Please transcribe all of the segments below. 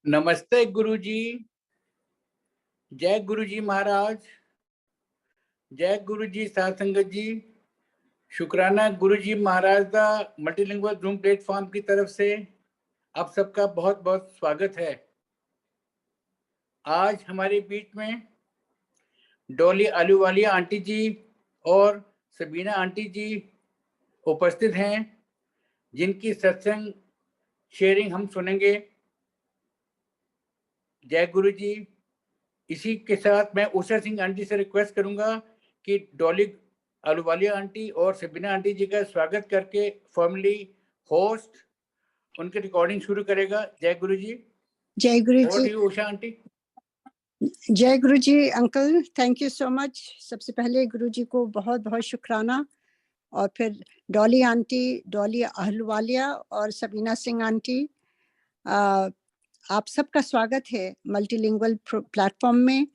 नमस्ते गुरुजी। जय गुरुजी महाराज। जय गुरुजी साध संगत जी। शुक्राना गुरुजी महाराज दा मल्टीलिंगुअल जूम प्लेटफॉर्म की तरफ से आप सबका बहुत बहुत स्वागत है। आज हमारे बीच में डॉली आलूवालिया आंटी जी और सबीना आंटी जी उपस्थित हैं, जिनकी सत्संग शेयरिंग हम सुनेंगे। जय गुरुजी। इसी के साथ मैं उषा सिंह आंटी से रिक्वेस्ट करूंगा कि डॉली आलूवालिया आंटी और सबीना आंटी जी का स्वागत करके फॉर्मली होस्ट उनकी रिकॉर्डिंग शुरू करेगा। जय गुरुजी। जय गुरुजी। उषा आंटी। जय Guruji uncle, thank you so much. सबसे पहले गुरुजी को बहुत बहुत शुक्राना, और फिर डॉली आंटी, डॉली आलूवालिया और सबीना सिंह आंटी, आप सबका स्वागत है मल्टीलिंगुअल प्लेटफॉर्म में।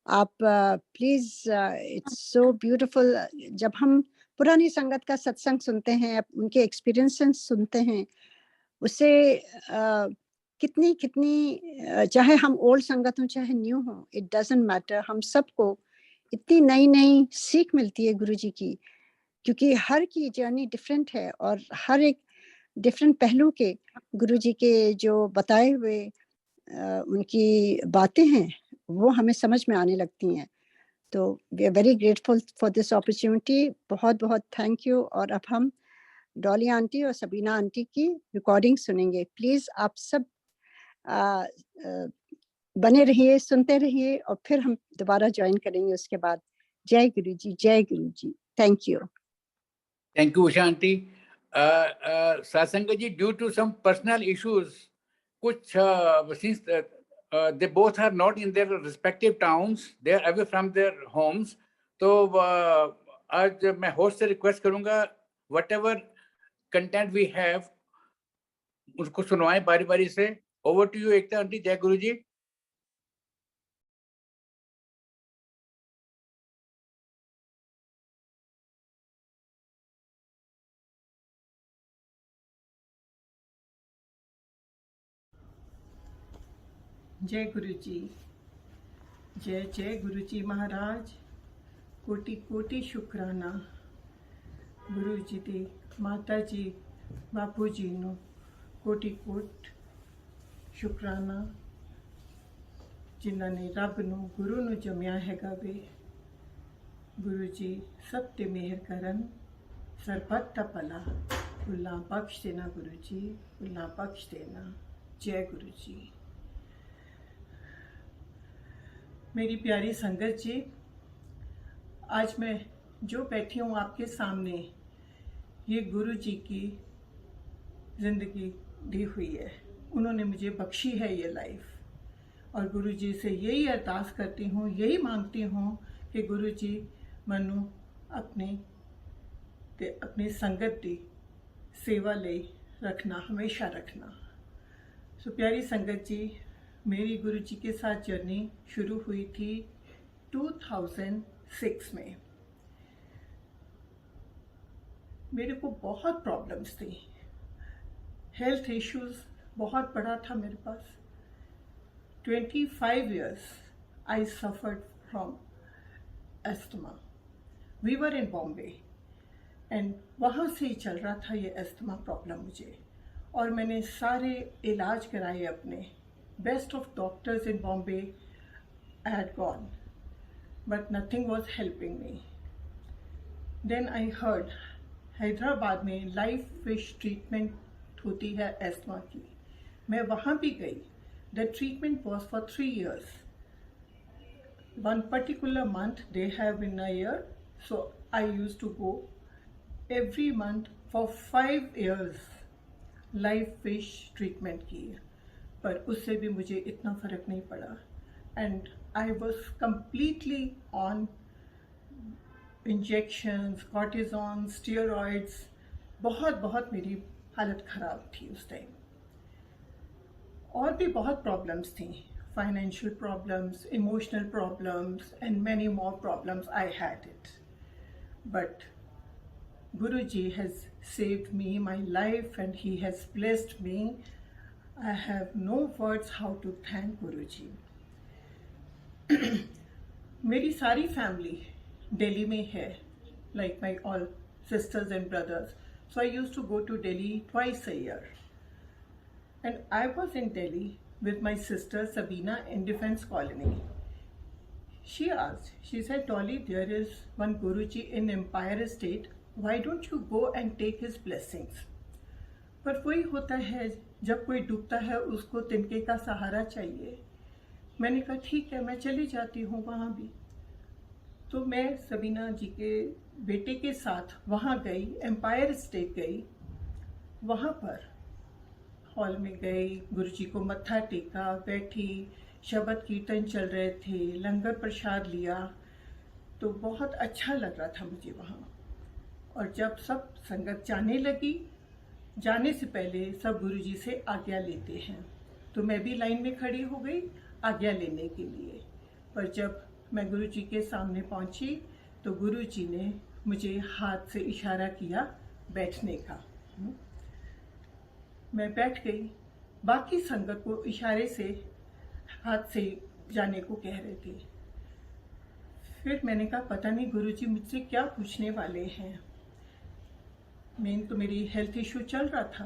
आप प्लीज, इट्स सो ब्यूटीफुल जब हम पुरानी संगत का सत्संग सुनते हैं, उनके एक्सपीरियंसेस सुनते हैं, उससे कितनी चाहे हम ओल्ड संगत हो चाहे न्यू हो, इट डजंट मैटर, हम सबको इतनी नई नई सीख मिलती है गुरुजी की, क्योंकि हर की जर्नी डिफरेंट है और हर एक डिफरेंट पहलू के गुरुजी के जो बताए हुए उनकी बातें हैं वो हमें समझ में आने लगती हैं। तो we are very grateful for this opportunity. बहुत बहुत थैंक यू। और अब हम डॉली आंटी और सबीना आंटी की रिकॉर्डिंग सुनेंगे। प्लीज आप सब बने रहिए, सुनते रहिए, और फिर हम दोबारा ज्वाइन करेंगे उसके बाद। जय गुरुजी, जय Guruji. Thank you. Thank you Usha aunty. Satsang ji, due to some personal issues, कुछ since they both are not in their respective towns, they are away from their homes, तो आज मैं होस्ट से रिक्वेस्ट करूंगा whatever content we have उसको सुनवाएं बारी बारी से। Over to you Ekta aunty. जय गुरु जी। जय गुरु जी। जय जय गुरु जी महाराज। कोटि कोटि शुक्राना गुरु जी दी, माता जी, बापू जी नो कोटि कोट शुक्राना, जिन्होंने ने रब नू गुरु नू जमया हैगा वे। गुरु जी सब ते मेहर करन, सरबत दा भला भुल्ला बख्श देना गुरु जी, भुल्ला बख्श देना। जय गुरु जी। मेरी प्यारी संगत जी, आज मैं जो बैठी हूँ आपके सामने, ये गुरु जी की ज़िंदगी दी हुई है। उन्होंने मुझे बख्शी है ये लाइफ, और गुरु जी से यही अरदास करती हूँ, यही मांगती हूँ कि गुरु जी मनु अपनी संगत की सेवा ले रखना, हमेशा रखना। सो प्यारी संगत जी, मेरी गुरु जी के साथ जर्नी शुरू हुई थी 2006 में। मेरे को बहुत प्रॉब्लम्स थी, हेल्थ इश्यूज बहुत बड़ा था मेरे पास। 25 years I suffered from asthma. We were in Bombay and वहाँ से ही चल रहा था ये अस्थमा प्रॉब्लम मुझे, और मैंने सारे इलाज कराए अपने। Best of doctors in Bombay I had gone, but nothing was helping me. Then I heard Hyderabad में लाइफ फिश ट्रीटमेंट होती है अस्थमा की। मैं वहाँ भी गई। The treatment was for 3 years. One particular month they have in a year, so I used to go every month for 5 years life fish treatment की, पर उससे भी मुझे इतना फ़र्क नहीं पड़ा। And I was completely on injections, cortisone, steroids. बहुत मेरी हालत ख़राब थी उस टाइम। और भी बहुत प्रॉब्लम्स थी, financial problems, emotional problems, and many more problems I had it. But Guruji has saved me, my life, and he has blessed me I have no words how to thank Guruji. मेरी सारी family Delhi में है, like my all sisters and brothers. So I used to go to Delhi twice a year. And I was in Delhi with my sister Sabina in Defense Colony. She asked, she said, Dolly, there is one Guruji in Empire State. Why don't you go and take his blessings? पर वही होता है, जब कोई डूबता है उसको तिनके का सहारा चाहिए. मैंने कहा ठीक है, मैं चली जाती हूँ वहाँ भी. तो मैं सबीना जी के बेटे के साथ वहाँ गई, एम्पायर स्टेट गई. वहाँ पर हॉल में गई, गुरुजी को मत्था टेका, बैठी, शब्द कीर्तन चल रहे थे, लंगर प्रसाद लिया. तो बहुत अच्छा लग रहा था मुझे वहाँ. और जब सब संगत जाने लगी, जाने से पहले सब गुरुजी से आज्ञा लेते हैं. तो मैं भी लाइन में खड़ी हो गई आज्ञा लेने के लिए. पर जब मैं गुरुजी के सामने पहुंची तो गुरुजी ने मुझे हाथ से इशारा किया बैठने का. मैं बैठ गई. बाकी संगत को इशारे से हाथ से जाने को कह रहे थे. फिर मैंने कहा पता नहीं गुरुजी मुझसे क्या पूछने वाले हैं. मेन तो मेरी हेल्थ इशू चल रहा था,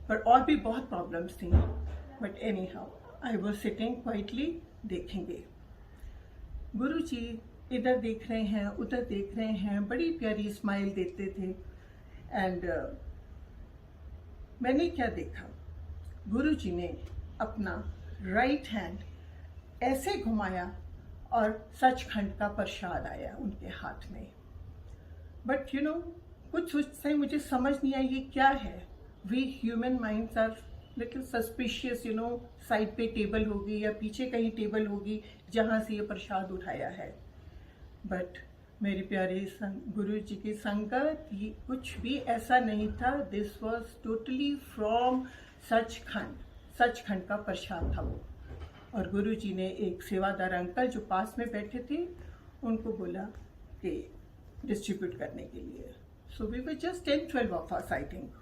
पर और भी बहुत प्रॉब्लम्स थी. But any how I was sitting quietly, देखेंगे. गुरुजी इधर देख रहे हैं, उधर देख रहे हैं, बड़ी प्यारी स्माइल देते थे. एंड मैंने क्या देखा, गुरुजी ने अपना राइट हैंड ऐसे घुमाया और सचखंड का प्रसाद आया उनके हाथ में. बट यू नो, कुछ उससे मुझे समझ नहीं आया ये क्या है. We human minds are little suspicious, you know, side पे टेबल होगी या पीछे कहीं टेबल होगी जहाँ से ये प्रसाद उठाया है. बट मेरे प्यारे गुरु जी की संगत, ये कुछ भी ऐसा नहीं था. This was totally from Sachkhand. Sachkhand का प्रसाद था वो. और गुरु जी ने एक सेवादार अंकल जो पास में बैठे थे उनको बोला कि डिस्ट्रीब्यूट करने के लिए. So we were just 10-12 of us I think.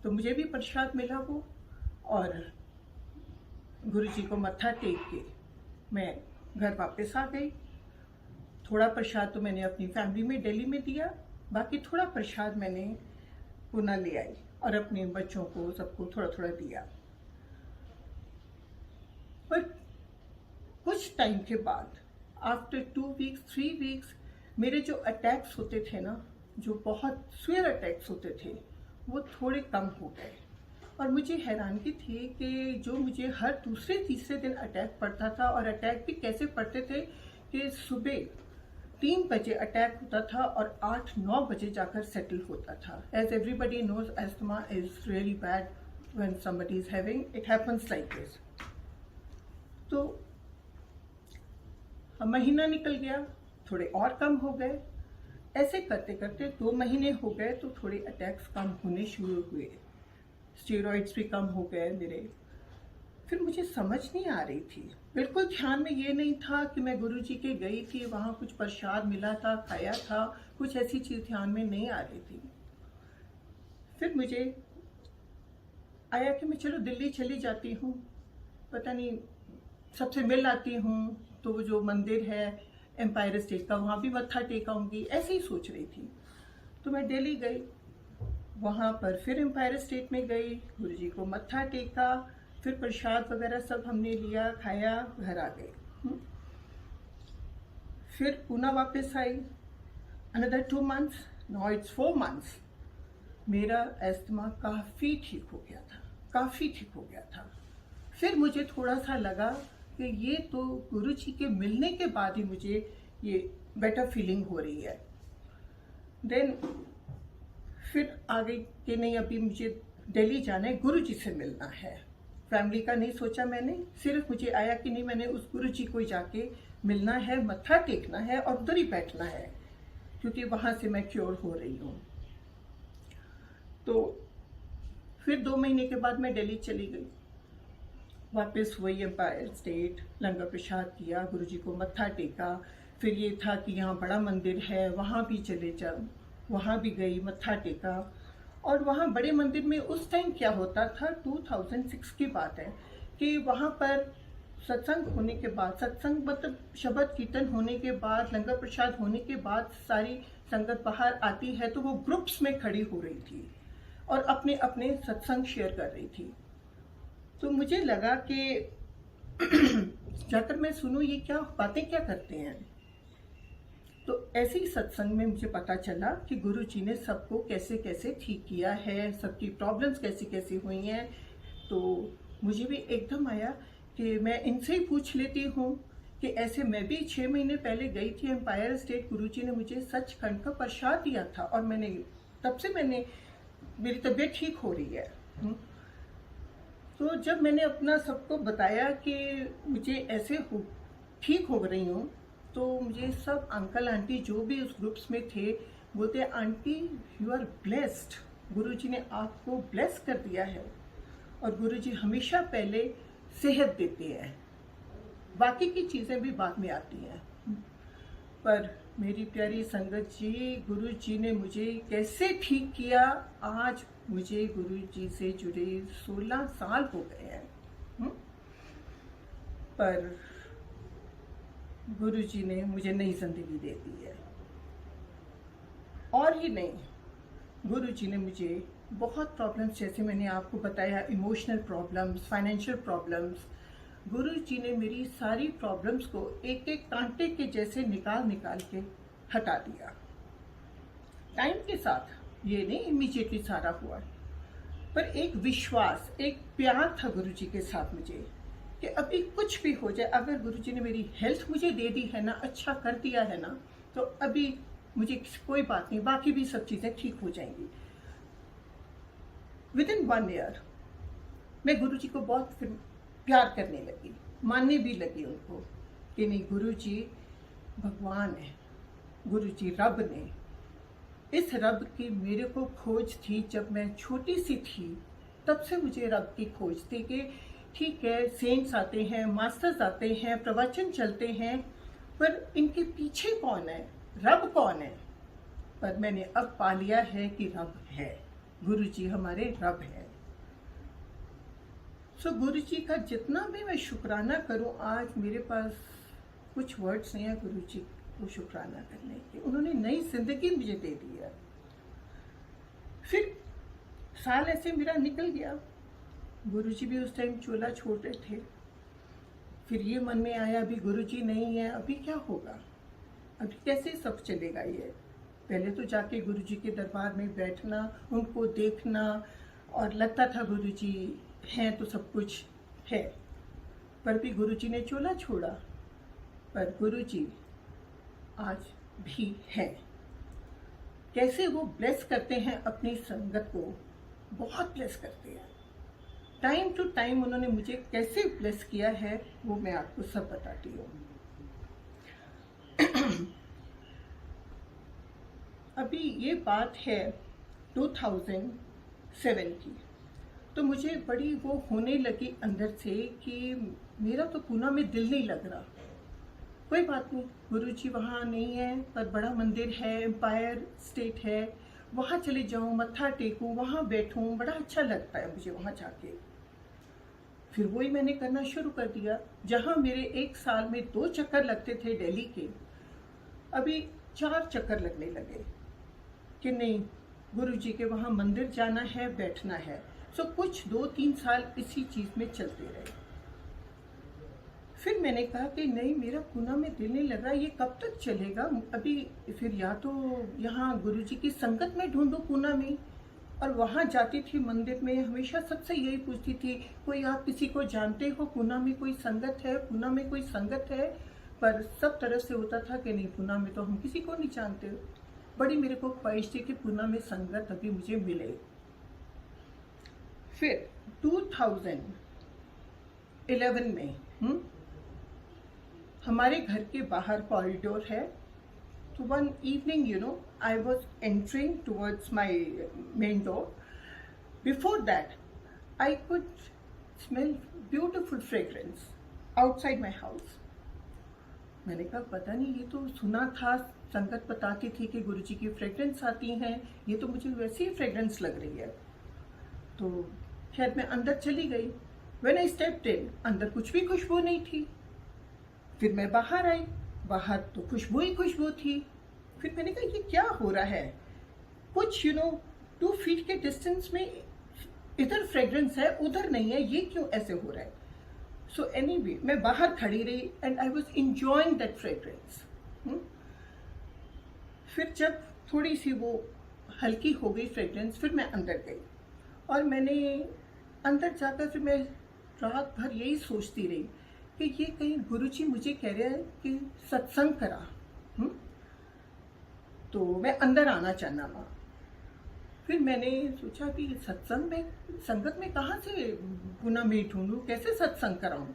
तो मुझे भी प्रसाद मिला वो. और गुरु जी को मत्था टेक के मैं घर वापस आ गई. थोड़ा प्रसाद तो मैंने अपनी फैमिली में दिल्ली में दिया, बाकी थोड़ा प्रसाद मैंने पुणे ले आई और अपने बच्चों को सबको थोड़ा थोड़ा दिया. पर कुछ टाइम के बाद, आफ्टर 2 वीक्स 3 वीक्स, मेरे जो अटैक्स होते थे ना, जो बहुत स्वेयर अटैक्स होते थे, वो थोड़े कम हो गए. और मुझे हैरानगी थी कि जो मुझे हर दूसरे तीसरे दिन अटैक पड़ता था, और अटैक भी कैसे पड़ते थे कि सुबह 3 बजे अटैक होता था और 8-9 बजे जाकर सेटल होता था. As everybody knows, asthma is really bad when somebody is having, it happens like this. तो महीना निकल गया, थोड़े और कम हो गए. ऐसे करते करते 2 महीने हो गए तो थोड़े अटैक्स कम होने शुरू हुए. स्टेरॉइड्स भी कम हो गए मेरे. फिर मुझे समझ नहीं आ रही थी, बिल्कुल ध्यान में ये नहीं था कि मैं गुरुजी के गई थी, वहाँ कुछ प्रसाद मिला था, खाया था, कुछ ऐसी चीज़ ध्यान में नहीं आ रही थी. फिर मुझे आया कि मैं चलो दिल्ली चली जाती हूँ, पता नहीं सबसे मिल आती हूँ. तो वो जो मंदिर है एम्पायर स्टेट का, वहाँ भी मत्था टेकाऊंगी, ऐसे ही सोच रही थी. तो मैं दिल्ली गई, वहाँ पर फिर एम्पायर स्टेट में गई, गुरुजी को मत्था टेका, फिर प्रसाद वगैरह सब हमने लिया, खाया, घर आ गए. फिर पुणे वापस आई. Another 2 months, now it's 4 months. मेरा एस्थमा काफ़ी ठीक हो गया था, काफ़ी ठीक हो गया था. फिर मुझे थोड़ा सा लगा कि ये तो गुरुजी के मिलने के बाद ही मुझे ये बेटर फीलिंग हो रही है. देन फिर आ गई कि नहीं, अभी मुझे दिल्ली जाना है, गुरुजी से मिलना है. फैमिली का नहीं सोचा मैंने, सिर्फ मुझे आया कि नहीं, मैंने उस गुरुजी को जाके मिलना है, मत्था टेकना है और उधर ही बैठना है, क्योंकि वहाँ से मैं क्योर हो रही हूँ. तो फिर 2 महीने के बाद मैं दिल्ली चली गई. वापस वही एम्पायर स्टेट, लंगर प्रसाद किया, गुरुजी को मत्था टेका. फिर ये था कि यहाँ बड़ा मंदिर है, वहाँ भी चले जाओ, वहाँ भी गई, मत्था टेका. और वहाँ बड़े मंदिर में उस टाइम क्या होता था, 2006 की बात है, कि वहाँ पर सत्संग होने के बाद, सत्संग मतलब शब्द कीर्तन होने के बाद, लंगर प्रसाद होने के बाद सारी संगत बाहर आती है, तो वो ग्रुप्स में खड़ी हो रही थी और अपने अपने सत्संग शेयर कर रही थी। तो मुझे लगा कि जाकर मैं सुनूं ये क्या बातें क्या करते हैं। तो ऐसे ही सत्संग में मुझे पता चला कि गुरु जी ने सबको कैसे कैसे ठीक किया है, सबकी प्रॉब्लम्स कैसी कैसी हुई हैं। तो मुझे भी एकदम आया कि मैं इनसे ही पूछ लेती हूँ कि ऐसे मैं भी 6 महीने पहले गई थी एम्पायर स्टेट, गुरु जी ने मुझे सचखंड का प्रसाद दिया था और मैंने तब से मेरी तबीयत ठीक हो रही है। तो जब मैंने अपना सबको बताया कि मुझे ऐसे ठीक हो रही हूँ, तो मुझे सब अंकल आंटी जो भी उस ग्रुप्स में थे बोलते, आंटी यू आर ब्लेस्ड, गुरुजी ने आपको ब्लेस कर दिया है। और गुरुजी हमेशा पहले सेहत देते हैं, बाकी की चीज़ें भी बाद में आती हैं। पर मेरी प्यारी संगत जी, गुरुजी ने मुझे कैसे ठीक किया, आज मुझे गुरुजी से जुड़े 16 साल हो गए हैं। पर गुरुजी ने मुझे नई जिंदगी दे दी है। और ही नहीं, गुरुजी ने मुझे बहुत प्रॉब्लम्स, जैसे मैंने आपको बताया, इमोशनल प्रॉब्लम्स, फाइनेंशियल प्रॉब्लम्स, गुरुजी ने मेरी सारी प्रॉब्लम्स को एक एक कांटे के जैसे निकाल के हटा दिया। टाइम के साथ ये नहीं इमीडिएटली सारा हुआ, पर एक विश्वास, एक प्यार था गुरुजी के साथ मुझे कि अभी कुछ भी हो जाए, अगर गुरुजी ने मेरी हेल्थ मुझे दे दी है ना, अच्छा कर दिया है ना, तो अभी मुझे कोई बात नहीं, बाकी भी सब चीज़ें ठीक हो जाएंगी। विदिन 1 ईयर मैं गुरुजी को बहुत फिर प्यार करने लगी, मानने भी लगी उनको कि नहीं, गुरुजी भगवान है, गुरुजी रब ने। इस रब की मेरे को खोज थी जब मैं छोटी सी थी, तब से मुझे रब की खोज थी कि ठीक है, सेंट्स आते हैं, मास्टर्स आते हैं, प्रवचन चलते हैं, पर इनके पीछे कौन है, रब कौन है। पर मैंने अब पा लिया है कि रब है, गुरुजी हमारे रब है। सो गुरुजी का जितना भी मैं शुक्राना करूं, आज मेरे पास कुछ वर्ड्स नहीं है गुरुजी को शुक्राना करने के। उन्होंने नई जिंदगी मुझे दे दी है। फिर साल ऐसे मेरा निकल गया, गुरुजी भी उस टाइम चोला छोड़ रहे थे। फिर ये मन में आया, अभी गुरुजी नहीं है, अभी क्या होगा, अभी कैसे सब चलेगा ये। पहले तो जाके गुरुजी के दरबार में बैठना, उनको देखना, और लगता था गुरुजी हैं तो सब कुछ है। पर भी गुरुजी ने चोला छोड़ा, पर गुरुजी आज भी है। कैसे वो ब्लेस करते हैं अपनी संगत को, बहुत ब्लेस करते हैं। टाइम टू टाइम उन्होंने मुझे कैसे ब्लेस किया है वो मैं आपको सब बताती हूँ। अभी ये बात है 2007 की, तो मुझे बड़ी वो होने लगी अंदर से कि मेरा तो पूना में दिल नहीं लग रहा। कोई बात नहीं, गुरुजी वहाँ नहीं है, पर बड़ा मंदिर है, एम्पायर स्टेट है, वहाँ चले जाऊँ, मत्था टेकूँ, वहाँ बैठूँ, बड़ा अच्छा लगता है मुझे वहाँ जाके। फिर वही मैंने करना शुरू कर दिया। जहाँ मेरे 1 साल में 2 चक्कर लगते थे दिल्ली के, अभी 4 चक्कर लगने लगे कि नहीं, गुरुजी के वहाँ मंदिर जाना है, बैठना है। सो कुछ 2-3 साल इसी चीज़ में चलते रहे। फिर मैंने कहा कि नहीं, मेरा पूना में दिल नहीं लग रहा, ये कब तक चलेगा। अभी फिर या तो यहाँ गुरुजी की संगत में ढूंढूं पूना में, और वहाँ जाती थी मंदिर में, हमेशा सबसे यही पूछती थी, कोई आप किसी को जानते हो, पूना में कोई संगत है, पूना में कोई संगत है। पर सब तरफ से होता था कि नहीं, पूना में तो हम किसी को नहीं जानते। बड़ी मेरे को ख्वाहिश थी कि पूना में संगत अभी मुझे मिले। फिर 2011 में हमारे घर के बाहर कॉरिडोर है, तो one evening I was entering towards my main door. Before that, I could smell beautiful fragrance outside my house. मैंने कहा पता नहीं, ये तो सुना था, संगत बताती थी कि गुरुजी की फ्रेग्रेंस आती हैं, ये तो मुझे वैसी ही फ्रेग्रेंस लग रही है। तो खैर मैं अंदर चली गई। व्हेन आई स्टेप्ड इन, अंदर कुछ भी खुशबू नहीं थी। फिर मैं बाहर आई, बाहर तो खुशबू ही खुशबू थी। फिर मैंने कहा ये क्या हो रहा है, कुछ 2 फीट के डिस्टेंस में इधर फ्रेग्रेंस है उधर नहीं है, ये क्यों ऐसे हो रहा है। सो एनीवे मैं बाहर खड़ी रही and I was enjoying that fragrance. फिर जब थोड़ी सी वो हल्की हो गई फ्रेग्रेंस, फिर मैं अंदर गई और मैंने अंदर जाकर फिर मैं रात भर यही सोचती रही कि ये कहीं गुरुजी मुझे कह रहे हैं कि सत्संग करा। तो मैं अंदर आना चाहना वहाँ। फिर मैंने सोचा कि सत्संग में, संगत में कहाँ से गुना में ढूंढूं, कैसे सत्संग कराऊं।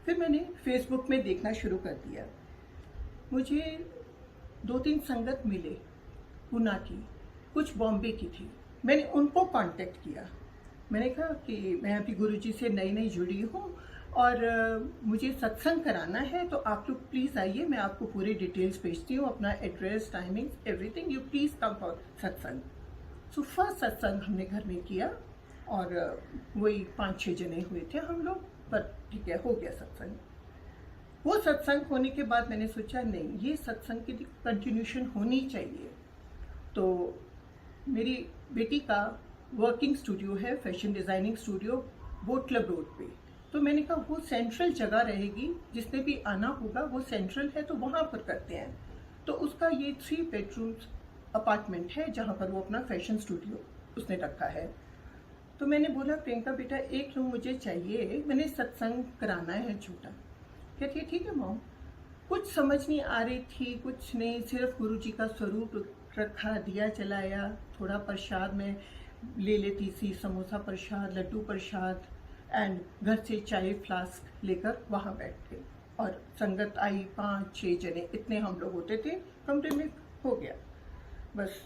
फिर मैंने फेसबुक में देखना शुरू कर दिया। मुझे 2-3 संगत मिले गुना की, कुछ बॉम्बे की थी। मैंने उनको कांटेक्ट किया। मैंने कहा कि मैं अभी गुरुजी से नई नई जुड़ी हूँ और मुझे सत्संग कराना है, तो आप लोग प्लीज़ आइए, मैं आपको पूरी डिटेल्स भेजती हूँ, अपना address, timings, everything, you please come for satsang. So first सत्संग हमने घर में किया और वही 5-6 जने हुए थे हम लोग, पर ठीक है, हो गया सत्संग। वो सत्संग होने के बाद मैंने सोचा नहीं, ये सत्संग की कंटिन्यूशन होनी चाहिए। तो मेरी बेटी का वर्किंग स्टूडियो है, fashion designing studio, boat club road पे। तो मैंने कहा वो सेंट्रल जगह रहेगी, जिसने भी आना होगा वो सेंट्रल है तो वहाँ पर करते हैं। तो उसका ये 3 बेडरूम्स अपार्टमेंट है जहाँ पर वो अपना फैशन स्टूडियो उसने रखा है। तो मैंने बोला प्रियंका बेटा एक रूम मुझे चाहिए, मैंने सत्संग कराना है छोटा। कहती है ठीक है मॉम। कुछ समझ नहीं आ रही थी, कुछ नहीं, सिर्फ गुरुजी का स्वरूप रखा, दिया जलाया, थोड़ा प्रसाद में ले लेती थी, समोसा प्रसाद, लड्डू प्रसाद, एंड घर से चाय फ्लास्क लेकर वहाँ बैठ गई। और संगत आई 5-6 जने, इतने हम लोग होते थे, कमरे में हो गया। बस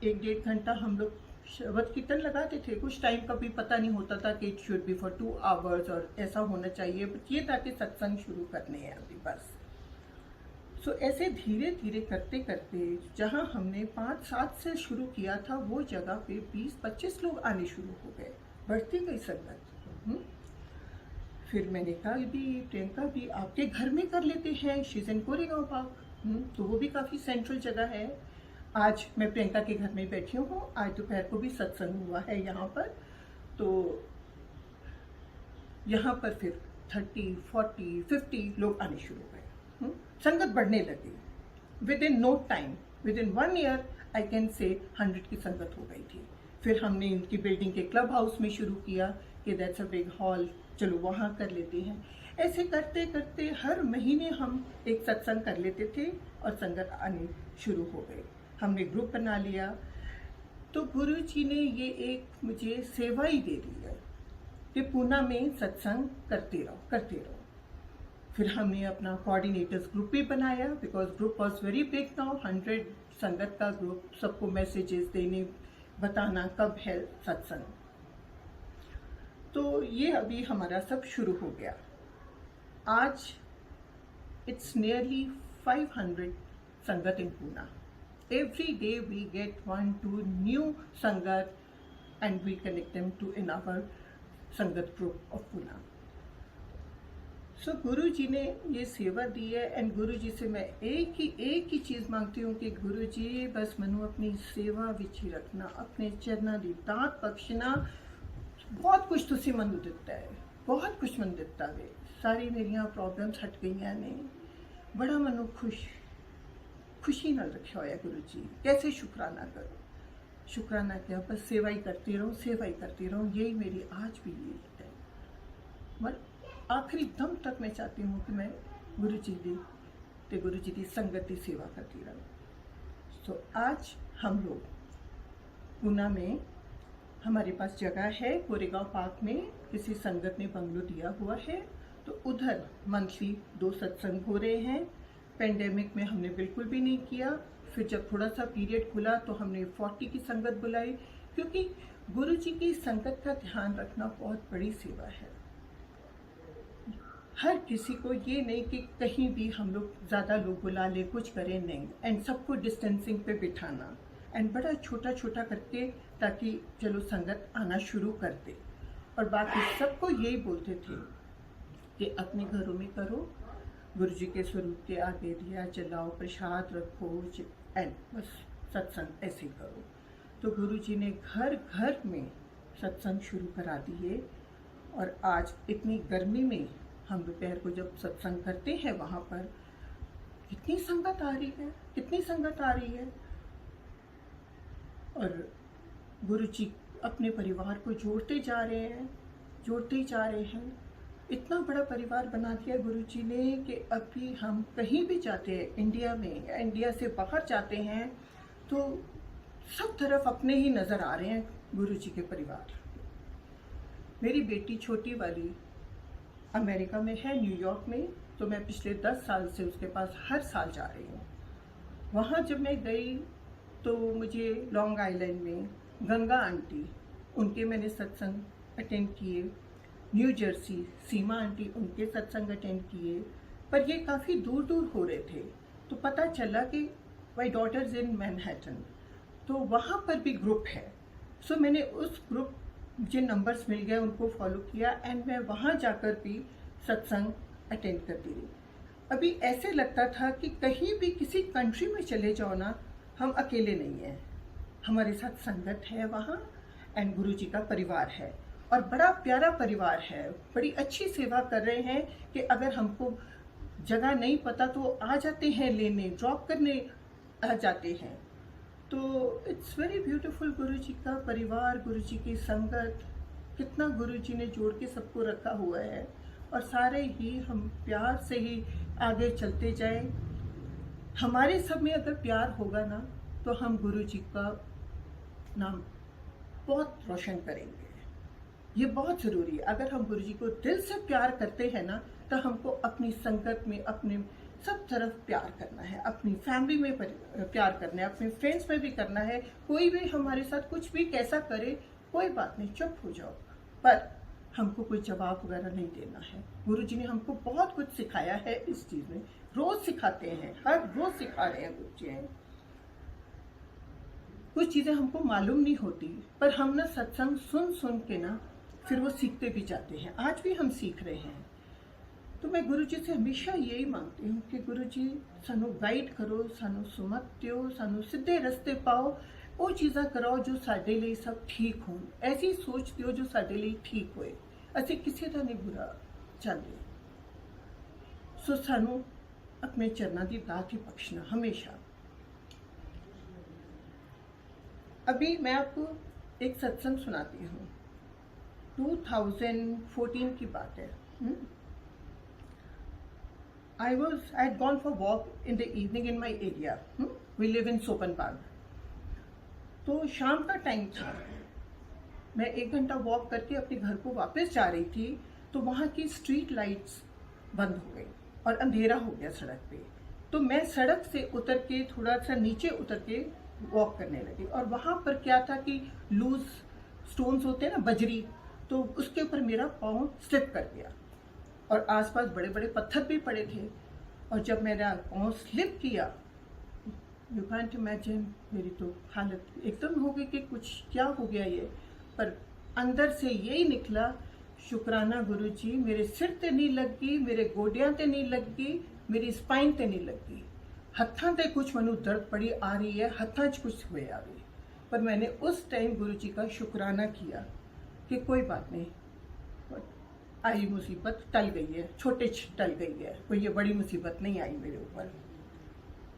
1-1.5 घंटा हम लोग शबद कीर्तन लगाते थे। कुछ टाइम का भी पता नहीं होता था कि it should be for 2 hours और ऐसा होना चाहिए, बट ये था कि सत्संग शुरू करने हैं अभी बस। सो ऐसे धीरे धीरे करते करते जहाँ हमने 5-7 से शुरू किया था, वो जगह पे 20-25 लोग आने शुरू हो गए, बढ़ती गई संगत। फिर मैंने कहा भी प्रियंका भी आपके घर में कर लेते हैं, she is in Koregaon park, तो वो भी काफ़ी सेंट्रल जगह है। आज मैं प्रियंका के घर में बैठी हूँ, आज दोपहर को भी सत्संग हुआ है यहाँ पर। तो यहाँ पर फिर 30, 40, 50 लोग आने शुरू हुए। संगत बढ़ने लगी। Within no time, within 1 year I can say 100 की संगत हो गई थी। फिर हमने इनकी बिल्डिंग के क्लब हाउस में शुरू किया कि दैट्स अ बिग हॉल, चलो वहाँ कर लेते हैं। ऐसे करते करते हर महीने हम एक सत्संग कर लेते थे और संगत आनी शुरू हो गई। हमने ग्रुप बना लिया। तो गुरु जी ने ये एक मुझे सेवा ही दे दी है कि पूना में सत्संग करते रहो। फिर हमने अपना कोऑर्डिनेटर्स ग्रुप भी बनाया, because group was very big now, 100 संगत का ग्रुप, सबको मैसेजेस देने, बताना कब है सत्संग। तो ये अभी हमारा सब शुरू हो गया। आज इट्स नियरली 500 संगत इन Poona. Every day we get 1-2 new sangat and we connect them to in our संगत group of Pune. So गुरु जी ने ये सेवा दी है एंड गुरु जी से मैं एक ही चीज़ मांगती हूँ कि गुरु जी बस मनु अपनी सेवा विच ही रखना, अपने चरना दी दात बख्शना। बहुत कुछ तुसी मनु दिता है, बहुत कुछ मन दिता वे, सारी मेरिया प्रॉब्लम्स हट गई ने, बड़ा मनु खुशी नाल रखा होया गुरु जी। कैसे शुक्राना करो, शुक्राना क्या, बस सेवा ही करती रहो, यही मेरी आज भी ये है। मगर आखिरी दम तक मैं चाहती हूँ कि मैं गुरु जी दी संगत की सेवा करती रहूँ। तो आज हम लोग पूना में, हमारे पास जगह है कोरेगांव पार्क में, किसी संगत ने बंगलो दिया हुआ है, तो उधर मंथली 2 सत्संग हो रहे हैं। पेंडेमिक में हमने बिल्कुल भी नहीं किया। फिर जब थोड़ा सा पीरियड खुला तो हमने 40 की संगत बुलाई, क्योंकि गुरु जी की संगत का ध्यान रखना बहुत बड़ी सेवा है। हर किसी को ये नहीं कि कहीं भी हम लोग ज़्यादा लोग बुला ले कुछ करें नहीं, एंड सबको डिस्टेंसिंग पे बिठाना एंड बड़ा छोटा छोटा करके, ताकि चलो संगत आना शुरू कर दे। और बाकी सबको यही बोलते थे कि अपने घरों में करो, गुरु जी के स्वरूप के आगे दिया जलाओ, प्रसाद रखो एंड बस सत्संग ऐसे करो। तो गुरु जी ने घर घर में सत्संग शुरू करा दिए। और आज इतनी गर्मी में हम दोपहर को जब सत्संग करते हैं वहाँ पर कितनी संगत आ रही है, कितनी संगत आ रही है। और गुरु जी अपने परिवार को जोड़ते जा रहे हैं, जोड़ते ही जा रहे हैं। इतना बड़ा परिवार बना दिया गुरु जी ने कि अभी हम कहीं भी जाते हैं इंडिया में या इंडिया से बाहर जाते हैं तो सब तरफ अपने ही नज़र आ रहे हैं गुरु जी के परिवार। मेरी बेटी छोटी वाली अमेरिका में है, न्यूयॉर्क में, तो मैं पिछले 10 साल से उसके पास हर साल जा रही हूँ। वहाँ जब मैं गई तो मुझे लॉन्ग आइलैंड में गंगा आंटी, उनके मैंने सत्संग अटेंड किए। न्यू जर्सी सीमा आंटी, उनके सत्संग अटेंड किए। पर ये काफ़ी दूर दूर हो रहे थे, तो पता चला कि माई डॉटर्स इन मैनहट्टन, तो वहाँ पर भी ग्रुप है। सो मैंने उस ग्रुप, मुझे नंबर्स मिल गए, उनको फॉलो किया एंड मैं वहाँ जाकर भी सत्संग अटेंड करती रही। अभी ऐसे लगता था कि कहीं भी किसी कंट्री में चले जाओ ना, हम अकेले नहीं हैं, हमारे साथ संगत है वहाँ एंड गुरु जी का परिवार है। और बड़ा प्यारा परिवार है, बड़ी अच्छी सेवा कर रहे हैं कि अगर हमको जगह नहीं पता तो आ जाते हैं लेने, ड्रॉप करने आ जाते हैं। तो इट्स वेरी ब्यूटीफुल। गुरु जी का परिवार, गुरु जी की संगत, कितना गुरु जी ने जोड़ के सबको रखा हुआ है। और सारे ही हम प्यार से ही आगे चलते जाएं। हमारे सब में अगर प्यार होगा ना तो हम गुरु जी का नाम बहुत रोशन करेंगे। ये बहुत ज़रूरी है। अगर हम गुरु जी को दिल से प्यार करते हैं ना तो हमको अपनी संगत में, अपने सब तरफ प्यार करना है, अपनी फैमिली में प्यार करना है, अपने फ्रेंड्स में भी करना है। कोई भी हमारे साथ कुछ भी कैसा करे, कोई बात नहीं, चुप हो जाओ, पर हमको कोई जवाब वगैरह नहीं देना है। गुरु जी ने हमको बहुत कुछ सिखाया है इस चीज़ में, रोज़ सिखाते हैं, हर रोज़ सिखा रहे हैं गुरु जी। कुछ चीज़ें हमको मालूम नहीं होती, पर हम ना सत्संग सुन सुन के ना फिर वो सीखते भी जाते हैं। आज भी हम सीख रहे हैं। तो मैं गुरु जी से हमेशा यही मांगती हूँ कि गुरु जी सानू गाइड करो, सानू सुमत दियो, सानू सीधे रस्ते पाओ, वो चीज़ां कराओ जो साडे लिए सब ठीक हों, ऐसी सोच दियो जो साडे लिए ठीक होए। असीं किसी का नहीं बुरा चाहते। सो सानू अपने चरनां दी दात ही बख्शना हमेशा। अभी मैं आपको एक सत्संग सुनाती हूँ। 2014 की बात है। I had gone for walk in the evening in my area. We live in Sopan Park. तो शाम का टाइम था, मैं 1 घंटा वॉक करके अपने घर को वापस जा रही थी तो वहाँ की स्ट्रीट लाइट्स बंद हो गई और अंधेरा हो गया सड़क पे। तो मैं सड़क से उतर के थोड़ा सा नीचे उतर के वॉक करने लगी। और वहाँ पर क्या था कि लूज स्टोन्स होते हैं ना, बजरी, तो उसके ऊपर मेरा पाँव स्लिप कर गया और आसपास बड़े बड़े पत्थर भी पड़े थे। और जब मेरा पाँव स्लिप किया, यू कांट इमेजिन, मेरी तो हालत एकदम हो गई कि कुछ क्या हो गया ये। पर अंदर से यही निकला, शुक्राना गुरु जी, मेरे सिर ते नहीं लगी, मेरे गोडियां ते नहीं लगी, मेरी स्पाइन ते नहीं लगी, हत्थां ते कुछ मैनू दर्द बड़ी आ रही है, हत्थां च कुछ हुए आ रही। पर मैंने उस टाइम गुरु जी का शुक्राना किया कि कोई बात नहीं, आई मुसीबत टल गई है, छोटे टल गई है, कोई ये बड़ी मुसीबत नहीं आई मेरे ऊपर।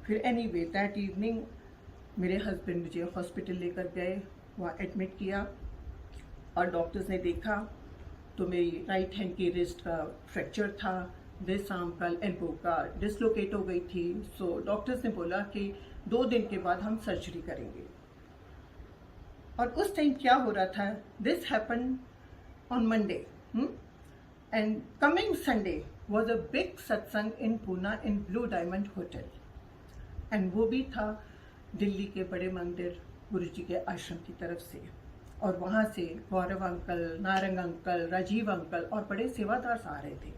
फिर एनीवे दैट इवनिंग मेरे हस्बैंड मुझे हॉस्पिटल लेकर गए, वहाँ एडमिट किया और डॉक्टर्स ने देखा तो मेरी राइट हैंड की रिस्ट का फ्रैक्चर था, दिस आर्म का, एल्बो का डिसलोकेट हो गई थी। सो डॉक्टर्स ने बोला कि 2 दिन के बाद हम सर्जरी करेंगे। और उस टाइम क्या हो रहा था, this happen on Monday and coming Sunday was a big satsang in Poona in Blue Diamond hotel. And वो भी था दिल्ली के बड़े मंदिर गुरु जी के आश्रम की तरफ से। और वहाँ से Gaurav uncle, Narang uncle, Rajiv uncle और बड़े सेवादार आ रहे थे।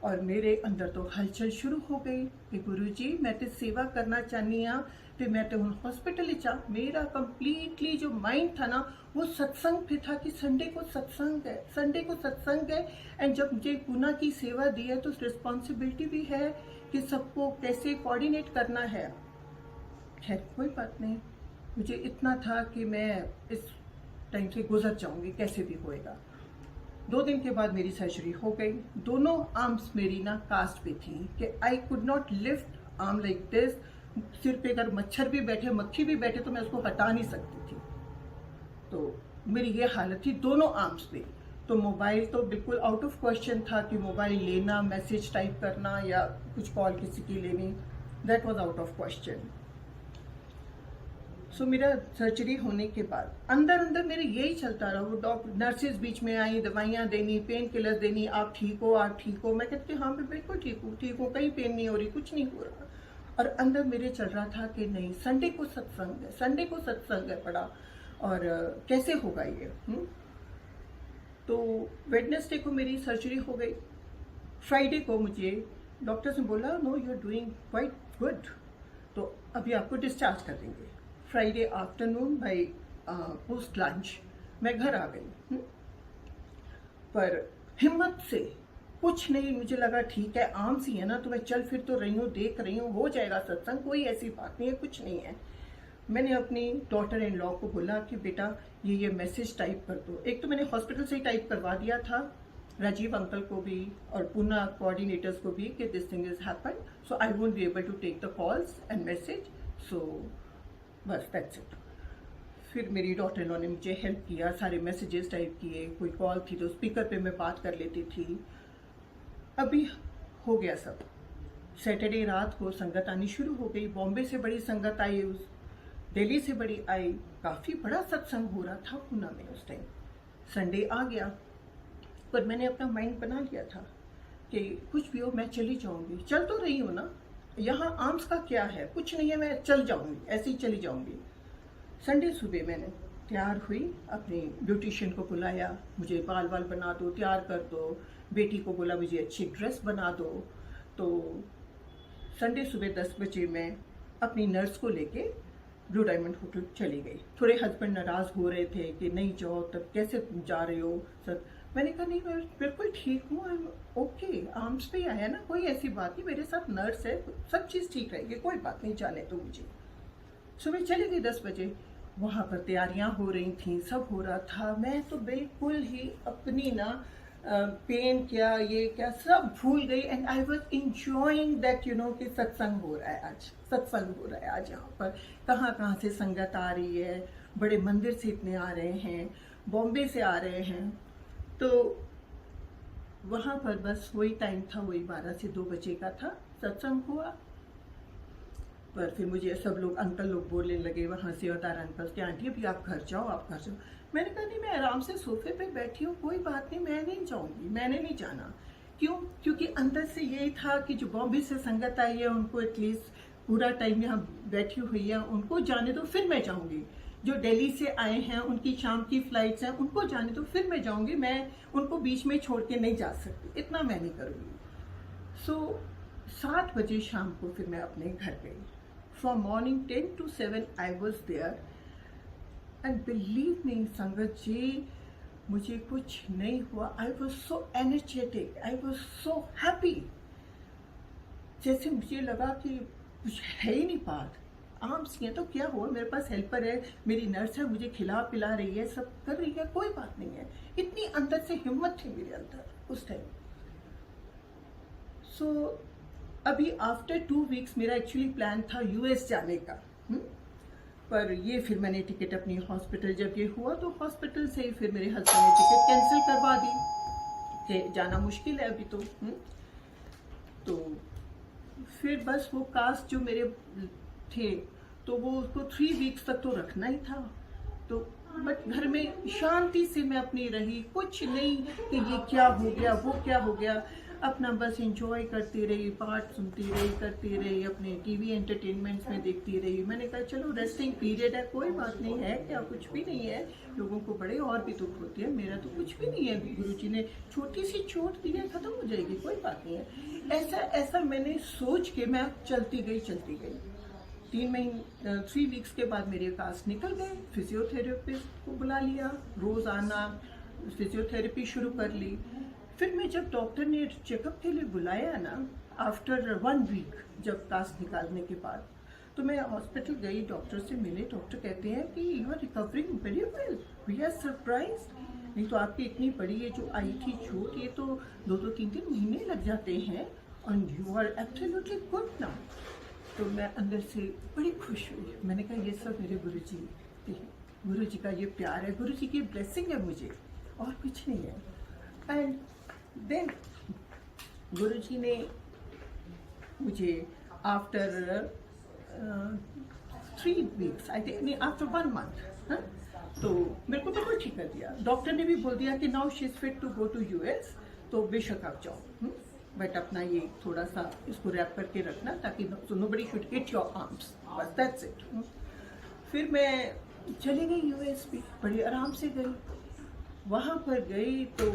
और मेरे अंदर तो हलचल शुरू हो गई कि गुरुजी मैं तो सेवा करना चाहनी हाँ, तो मैं तो हूँ हॉस्पिटल चा। मेरा कंप्लीटली जो माइंड था ना वो सत्संग पे था कि संडे को सत्संग है, संडे को सत्संग है। एंड जब मुझे गुना की सेवा दी है तो रिस्पॉन्सिबिलिटी भी है कि सबको कैसे कोऑर्डिनेट करना है। खैर कोई बात नहीं, मुझे इतना था कि मैं इस टाइम से गुजर जाऊंगी, कैसे भी होएगा। 2 दिन के बाद मेरी सर्जरी हो गई। दोनों आर्म्स मेरी ना कास्ट पे थी कि आई could not lift arm like this. सिर पे अगर मच्छर भी बैठे, मक्खी भी बैठे तो मैं उसको हटा नहीं सकती थी। तो मेरी ये हालत थी दोनों आर्म्स पे। तो मोबाइल तो बिल्कुल आउट ऑफ क्वेश्चन था कि मोबाइल लेना, मैसेज टाइप करना या कुछ कॉल किसी की लेनी, that was out of question. So मेरा सर्जरी होने के बाद अंदर अंदर मेरे यही चलता रहा। वो डॉक्टर नर्सेज बीच में आई, दवाइयाँ देनी, पेन किलर देनी, आप ठीक हो, आप ठीक हो। मैं कहती हाँ मैं बिल्कुल ठीक हूँ, कहीं पेन नहीं हो रही, कुछ नहीं हो रहा। और अंदर मेरे चल रहा था कि नहीं, संडे को सत्संग है, संडे को सत्संग है पड़ा, और कैसे होगा ये। तो वेडनेसडे को मेरी सर्जरी हो गई। फ्राइडे को मुझे डॉक्टर्स ने बोला no you are doing quite good, तो अभी आपको डिस्चार्ज कर देंगे। Friday afternoon by post lunch मैं घर आ गई। पर हिम्मत से कुछ नहीं, मुझे लगा ठीक है आम सी है ना, तो मैं चल फिर तो रही हूँ, देख रही हूँ, हो जाएगा सत्संग, कोई ऐसी बात नहीं है, कुछ नहीं है। मैंने अपनी डॉटर इन लॉ को बोला कि बेटा ये मैसेज टाइप कर दो। एक तो मैंने हॉस्पिटल से ही टाइप करवा दिया था, राजीव अंकल को भी और पूना कोऑर्डिनेटर्स को भी, कि this thing is happen, so I won't be able to take the calls and message, so बस दैट्स इट। फिर मेरी डॉटर इन लॉ ने मुझे हेल्प किया, सारे मैसेजेस टाइप किए, कोई कॉल थी तो स्पीकर पे मैं बात कर लेती थी। अभी हो गया सब। सैटरडे रात को संगत आनी शुरू हो गई। बॉम्बे से बड़ी संगत आई, उस दिल्ली से बड़ी आई, काफ़ी बड़ा सत्संग हो रहा था पूना में उस टाइम। संडे आ गया, पर मैंने अपना माइंड बना लिया था कि कुछ भी हो मैं चली जाऊंगी। चल तो रही हूँ ना, यहाँ आर्म्स का क्या है, कुछ नहीं है, मैं चल जाऊंगी, ऐसे ही चली जाऊंगी। संडे सुबह मैंने तैयार हुई, अपनी ब्यूटिशियन को बुलाया, मुझे बाल बना दो, तैयार कर दो। बेटी को बोला मुझे अच्छी ड्रेस बना दो। तो संडे सुबह 10 बजे मैं अपनी नर्स को लेके ब्लू डायमंड होटल चली गई। थोड़े हस्बैंड नाराज़ हो रहे थे कि नहीं जाओ, तब कैसे तुम जा रहे हो सर। मैंने कहा नहीं मैं बिल्कुल ठीक हूँ, आई एम ओके, आर्म्स पे आया ना, कोई ऐसी बात नहीं, मेरे साथ नर्स है, सब चीज़ ठीक रहेगी, कोई बात नहीं, जाने तो मुझे। सुबह चली गई 10 बजे। वहाँ पर तैयारियाँ हो रही थी, सब हो रहा था। मैं तो बिल्कुल ही अपनी ना पेन क्या ये क्या सब भूल गई। And I was enjoying that you know कि सत्संग हो रहा है आज, सत्संग हो रहा है आज। यहाँ पर कहाँ कहाँ से संगत आ रही है, बड़े मंदिर से इतने आ रहे हैं, बॉम्बे से आ रहे हैं। तो वहाँ पर बस वही टाइम था, वही 12 से 2 बजे का था, सत्संग हुआ। पर फिर मुझे सब लोग अंकल लोग बोलने लगे वहाँ से, अवतार अंकल कि आंटी अभी आप घर जाओ, आप घर जाओ। मैंने कहा नहीं मैं आराम से सोफे पे बैठी हूँ, कोई बात नहीं, मैं नहीं जाऊँगी, मैंने नहीं जाना। क्यों? क्योंकि अंदर से यही था कि जो बॉम्बे से संगत आई है उनको एटलीस्ट पूरा टाइम यहाँ बैठी हुई है, उनको जाने दो, फिर मैं जाऊँगी। जो दिल्ली से आए हैं उनकी शाम की फ्लाइट्स हैं, उनको जाने दो, फिर मैं जाऊँगी। मैं उनको बीच में छोड़ के नहीं जा सकती, इतना मैं नहीं करूँगी। सो 7 बजे शाम को फिर मैं अपने घर गई। From morning 10 to 7 I was there, and believe me संगत जी, मुझे कुछ नहीं हुआ। I was so energetic, I was so happy, जैसे मुझे लगा कि कुछ है ही नहीं बात, आर्म्स हैं तो क्या हुआ, मेरे पास हेल्पर है, मेरी नर्स है, मुझे खिला पिला रही है, सब कर रही है, कोई बात नहीं है। इतनी अंदर से हिम्मत थी मेरे अंदर उस टाइम। सो अभी आफ्टर 2 वीक्स मेरा एक्चुअली प्लान था यूएस जाने का। पर ये फिर मैंने टिकट अपनी हॉस्पिटल जब ये हुआ तो हॉस्पिटल से ही फिर मेरे हस्बैंड ने टिकट कैंसिल करवा दी कि जाना मुश्किल है अभी तो फिर बस वो कास्ट जो मेरे थे तो वो उसको 3 वीक्स तक तो रखना ही था। तो बट घर में शांति से मैं अपनी रही, कुछ नहीं कि ये क्या हो गया वो क्या हो गया। अपना बस इंजॉय करती रही, पाठ सुनती रही, करती रही, अपने टीवी एंटरटेनमेंट्स में देखती रही। मैंने कहा चलो रेस्टिंग पीरियड है, कोई बात नहीं है, क्या कुछ भी नहीं है, लोगों को बड़े और भी दुख होती है, मेरा तो कुछ भी नहीं है, गुरुजी ने छोटी सी चोट दी है, खत्म हो जाएगी, कोई बात नहीं है। ऐसा मैंने सोच के मैं चलती गई। 3 वीक्स के बाद मेरे कास्ट निकल गए। फिजियोथेरेपिस्ट को बुला लिया, रोज़ आना, फिजियोथेरेपी शुरू कर ली। फिर मैं जब डॉक्टर ने चेकअप के लिए बुलाया ना, आफ्टर 1 वीक, जब कास्ट निकालने के बाद, तो मैं हॉस्पिटल गई, डॉक्टर से मिले। डॉक्टर कहते हैं कि you are recovering very well, we are surprise. नहीं तो आपकी इतनी बड़ी ये जो आई थी चोट, ये तो 2-2, 3-3 महीने लग जाते हैं, and you are absolutely good now. तो मैं अंदर से बड़ी खुश हुई। मैंने कहा ये सब मेरे गुरुजी थे, गुरुजी का ये प्यार है, गुरुजी की ब्लेसिंग है मुझे, और कुछ नहीं है। एंड देन गुरुजी ने मुझे after 3 weeks, I think after 1 month, तो मेरे को बिल्कुल ठीक कर दिया। डॉक्टर ने भी बोल दिया कि now she is fit to go to US, तो बेशक आप जाओ, बट अपना ये थोड़ा सा इसको रैप करके रखना, ताकि nobody should hit your arms, बस दैट्स इट। फिर मैं चली गई यूएस भी, बड़ी आराम से गई। वहाँ पर गई तो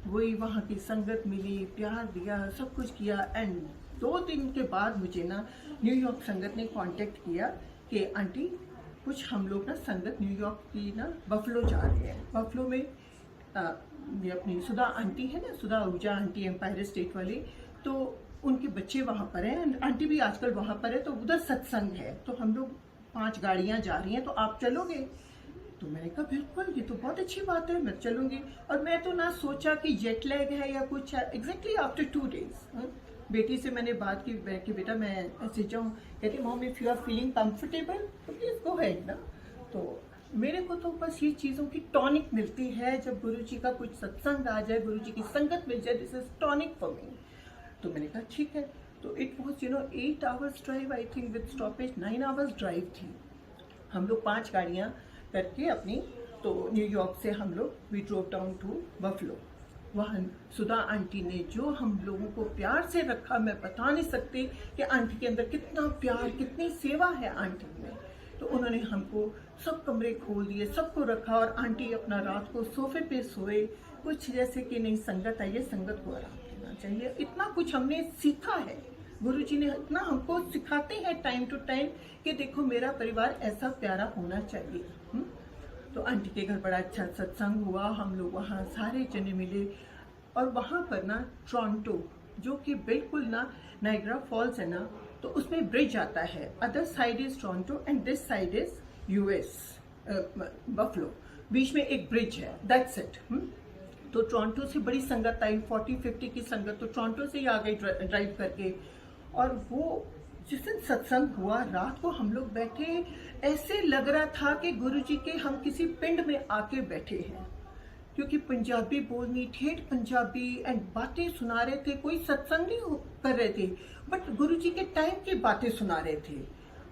वही वहाँ की संगत मिली, प्यार दिया, सब कुछ किया। एंड 2 दिन के बाद मुझे ना न्यूयॉर्क संगत ने कांटेक्ट किया कि आंटी कुछ हम लोग ना संगत न्यूयॉर्क की ना बफलो जा रहे हैं। बफलो में ये अपनी सुधा आंटी है ना, सुधा ऊर्जा आंटी, एम्पायर स्टेट वाली, तो उनके बच्चे वहाँ पर हैं, आंटी भी आजकल वहाँ पर है, तो उधर सत्संग है, तो हम लोग 5 गाड़ियाँ जा रही हैं, तो आप चलोगे? तो मैंने कहा बिल्कुल, ये तो बहुत अच्छी बात है, मैं चलूँगी। और मैं तो ना सोचा कि जेट लैग है या कुछ है। एग्जैक्टली आफ्टर 2 डेज बेटी से मैंने बात की कि बेटा मैं ऐसे जाऊँ। कहती mom if you are feeling comfortable तो प्लीज़ गो हेड ना। तो मेरे को तो बस ये चीज़ों की टॉनिक मिलती है, जब गुरुजी का कुछ सत्संग आ जाए, गुरुजी की संगत मिल जाए, this is tonic for me. तो मैंने कहा ठीक है। तो it was 8 hours drive, I think with stoppage 9 hours drive थी। हम लोग 5 गाड़ियाँ करके अपनी, तो न्यूयॉर्क से हम लोग we drove down to Buffalo. वहाँ सुधा आंटी ने जो हम लोगों को प्यार से रखा, मैं बता नहीं सकती कि आंटी के अंदर कितना प्यार, कितनी सेवा है आंटी में। तो उन्होंने हमको सब कमरे खोल दिए, सबको रखा, और आंटी अपना रात को सोफे पे सोए, कुछ जैसे कि नहीं संगत आई है, संगत को आराम देना चाहिए। इतना कुछ हमने सीखा है, गुरुजी ने इतना हमको सिखाते हैं टाइम टू टाइम कि देखो मेरा परिवार ऐसा प्यारा होना चाहिए। तो आंटी के घर बड़ा अच्छा सत्संग हुआ, हम लोग वहाँ सारे जने मिले। और वहाँ पर ना टोरंटो, जो कि बिल्कुल ना नायग्रा फॉल्स है ना, तो उसमें ब्रिज आता है, other side is Toronto and this side is US Buffalo, बीच में एक ब्रिज है, दैट्स इट। तो टोरंटो से बड़ी संगत आई, 40-50 की संगत, तो टोरंटो से ही आ गई ड्राइव करके। और वो जिस दिन सत्संग हुआ, रात को हम लोग बैठे, ऐसे लग रहा था कि गुरुजी के हम किसी पिंड में आके बैठे हैं, क्योंकि पंजाबी बोलनी, ठेठ पंजाबी, एंड बातें सुना रहे थे। कोई सत्संग नहीं कर रहे थे, बट गुरुजी के टाइम की बातें सुना रहे थे।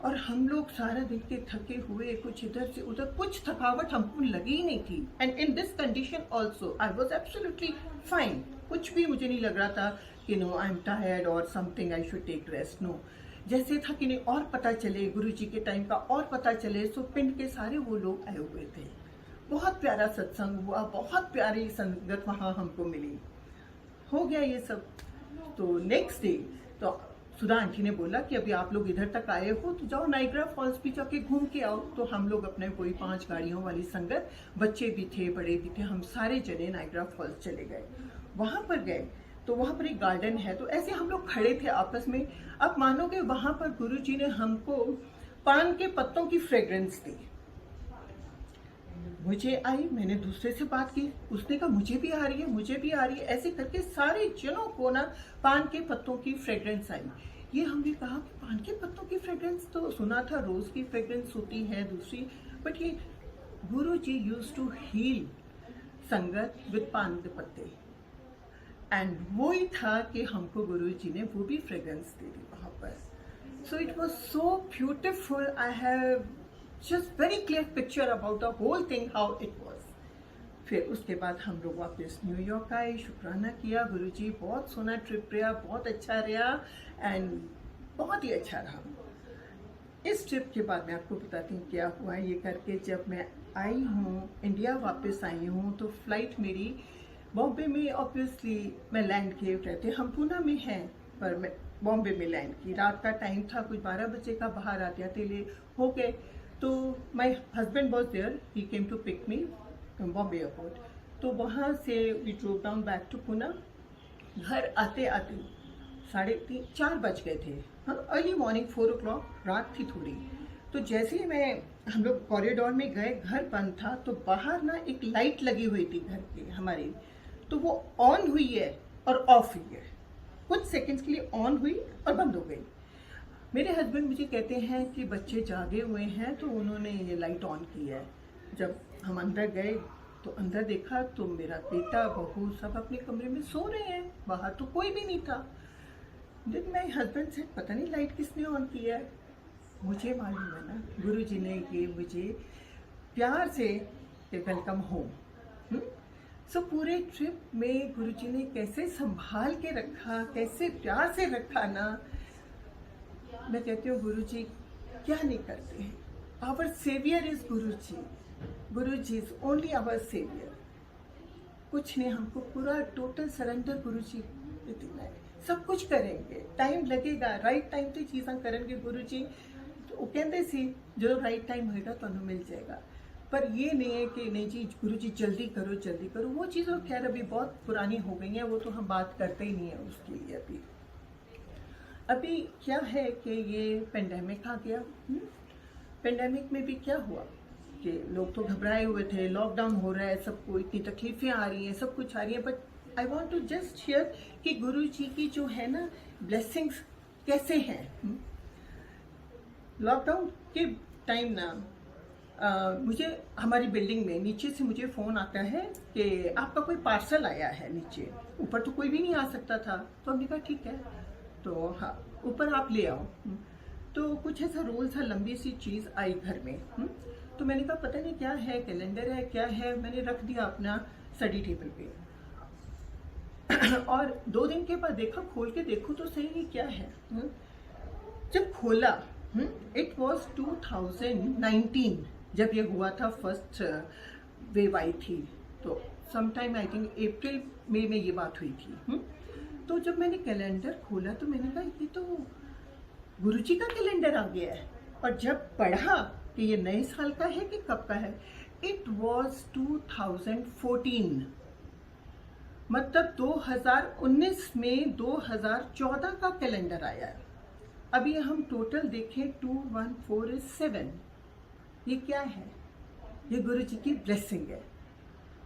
और हम लोग सारा दिन के थके हुए, कुछ इधर से उधर, कुछ थकावट हमको लगी ही नहीं थी। And in this condition also I was absolutely fine, कुछ भी मुझे नहीं लग रहा था कि नो आई एम टायर्ड और something, I should take rest. No, जैसे था कि नहीं और पता चले गुरुजी के टाइम का, और पता चले। सो पिंड के सारे वो लोग आए हुए थे, बहुत प्यारा सत्संग हुआ, बहुत प्यारी संगत वहाँ हमको मिली। हो गया ये सब। तो नेक्स्ट डे तो सुधा आंटी ने बोला कि अभी आप लोग इधर तक आए हो तो जाओ नायग्रा फॉल्स भी जाके घूम के आओ। तो हम लोग अपने कोई 5 गाड़ियों वाली संगत, बच्चे भी थे, बड़े भी थे, हम सारे जने नायग्रा फॉल्स चले गए। वहाँ पर गए तो वहाँ पर एक गार्डन है, तो ऐसे हम लोग खड़े थे आपस में। अब मानोगे वहाँ पर गुरुजी ने हमको पान के पत्तों की फ्रेग्रेंस दी। मुझे आई, मैंने दूसरे से बात की, उसने कहा मुझे भी आ रही है, मुझे भी आ रही है। ऐसे करके सारे जनों को ना पान के पत्तों की फ्रेग्रेंस आई। ये हमने कहा कि पान के पत्तों की फ्रेग्रेंस, तो सुना था रोज की फ्रेग्रेंस होती है दूसरी, बट ये गुरुजी यूज्ड टू हील संगत विद पान के पत्ते। एंड वो ही था कि हमको गुरुजी ने वो भी फ्रेग्रेंस दे दी वहाँ पर। So it was so beautiful. I have just very clear picture about the whole thing, how it was. फिर उसके बाद हम लोग वापस न्यूयॉर्क आए, शुक्राना किया गुरुजी, बहुत सोना ट्रिप रहा, बहुत अच्छा रहा एंड बहुत ही अच्छा रहा। इस ट्रिप के बाद मैं आपको बताती हूँ क्या हुआ ये करके। जब मैं आई हूँ इंडिया वापस आई हूँ तो फ्लाइट मेरी बॉम्बे में, ऑब्वियसली मैं लैंड किए रहते, हम पूना में हैं पर मैं बॉम्बे में लैंड की। रात का टाइम था, कुछ 12 बजे का, बाहर आते आते ले हो गए। तो my husband was there, he came to pick me Bombay airport. तो वहाँ से we drove down back to Poona. घर आते आते 3:30-4 बज गए थे, हाँ, अर्ली मॉर्निंग 4 o'clock, रात थी थोड़ी। तो जैसे ही हम लोग कॉरिडोर में गए, घर बंद था, तो बाहर ना एक लाइट लगी हुई थी घर की हमारी, तो वो ऑन हुई है और ऑफ हुई है, कुछ सेकंड्स के लिए ऑन हुई और बंद हो गई। मेरे हस्बैंड मुझे कहते हैं कि बच्चे जागे हुए हैं तो उन्होंने ये लाइट ऑन की है। जब हम अंदर गए तो अंदर देखा तो मेरा बेटा बहू सब अपने कमरे में सो रहे हैं, बाहर तो कोई भी नहीं था। देन माय हस्बैंड से पता नहीं लाइट किसने ऑन किया है। मुझे मालूम है ना, गुरुजी ने ये मुझे प्यार से वेलकम होम। सो पूरे ट्रिप में गुरुजी ने कैसे संभाल के रखा, कैसे प्यार से रखा ना, मैं कहती हूँ गुरुजी क्या नहीं करते हैं। Our saviour is Guruji, Guruji is only our saviour. कुछ नहीं, हमको पूरा टोटल सरेंडर गुरुजी देना है, सब कुछ करेंगे, टाइम लगेगा, राइट टाइम से चीज़ा करेंगे गुरुजी। तो वो कहते सी जो राइट टाइम होएगा तो मिल जाएगा, पर ये नहीं है कि नहीं जी गुरुजी जल्दी करो जल्दी करो। वो चीज़ खैर अभी बहुत पुरानी हो गई हैं, वो तो हम बात करते ही नहीं है उसके लिए। अभी क्या है कि ये पेंडेमिक आ गया। पेंडेमिक में भी क्या हुआ कि लोग तो घबराए हुए थे, लॉकडाउन हो रहा है, सबको इतनी तकलीफें आ रही हैं, सब कुछ आ रही है। But I want to just share कि गुरु जी की जो है ना ब्लेसिंग्स कैसे हैं। लॉकडाउन के टाइम ना मुझे हमारी बिल्डिंग में नीचे से मुझे फ़ोन आता है कि आपका कोई पार्सल आया है नीचे, ऊपर तो कोई भी नहीं आ सकता था। तो हमने कहा ठीक है, तो हाँ ऊपर आप ले आओ। तो कुछ ऐसा रोल था, लंबी सी चीज़ आई घर में। तो मैंने कहा पता नहीं क्या है, कैलेंडर है क्या है, मैंने रख दिया अपना स्टडी टेबल पे। और 2 दिन के बाद देखा, खोल के देखो तो सही ये क्या है। जब खोला, इट वॉज 2019 जब ये हुआ था, फर्स्ट वेव आई थी। तो समटाइम आई थिंक अप्रैल मई में ये बात हुई थी। तो जब मैंने कैलेंडर खोला तो मैंने कहा ये तो गुरुजी का कैलेंडर आ गया है। और जब पढ़ा कि ये नए साल का है कि कब का है, इट वॉज 2014, मतलब 2019 में 2014 का कैलेंडर आया है। अभी हम टोटल देखें 214 ये क्या है, ये गुरुजी की ब्लेसिंग है।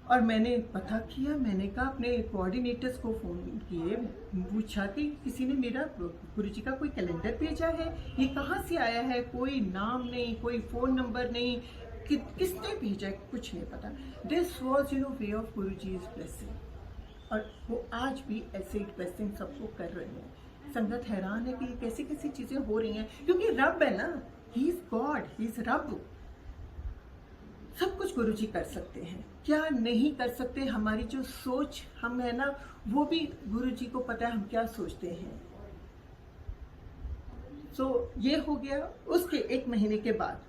और मैंने पता किया, मैंने कहा अपने कोऑर्डिनेटर्स को फ़ोन किए, पूछा कि किसी ने मेरा गुरुजी का कोई कैलेंडर भेजा है, ये कहाँ से आया है, कोई नाम नहीं, कोई फ़ोन नंबर नहीं, किसने भेजा है, कुछ नहीं पता। This was way of Guruji's blessing. और वो आज भी ऐसे ब्लेसिंग सबको कर रहे हैं। संगत हैरान है कि कैसी कैसी चीज़ें हो रही हैं, क्योंकि रब है ना, he is God, he is रब। सब कुछ गुरुजी कर सकते हैं, क्या नहीं कर सकते। हमारी जो सोच हम है ना, वो भी गुरुजी को पता है हम क्या सोचते हैं। सो ये हो गया। उसके 1 महीने के बाद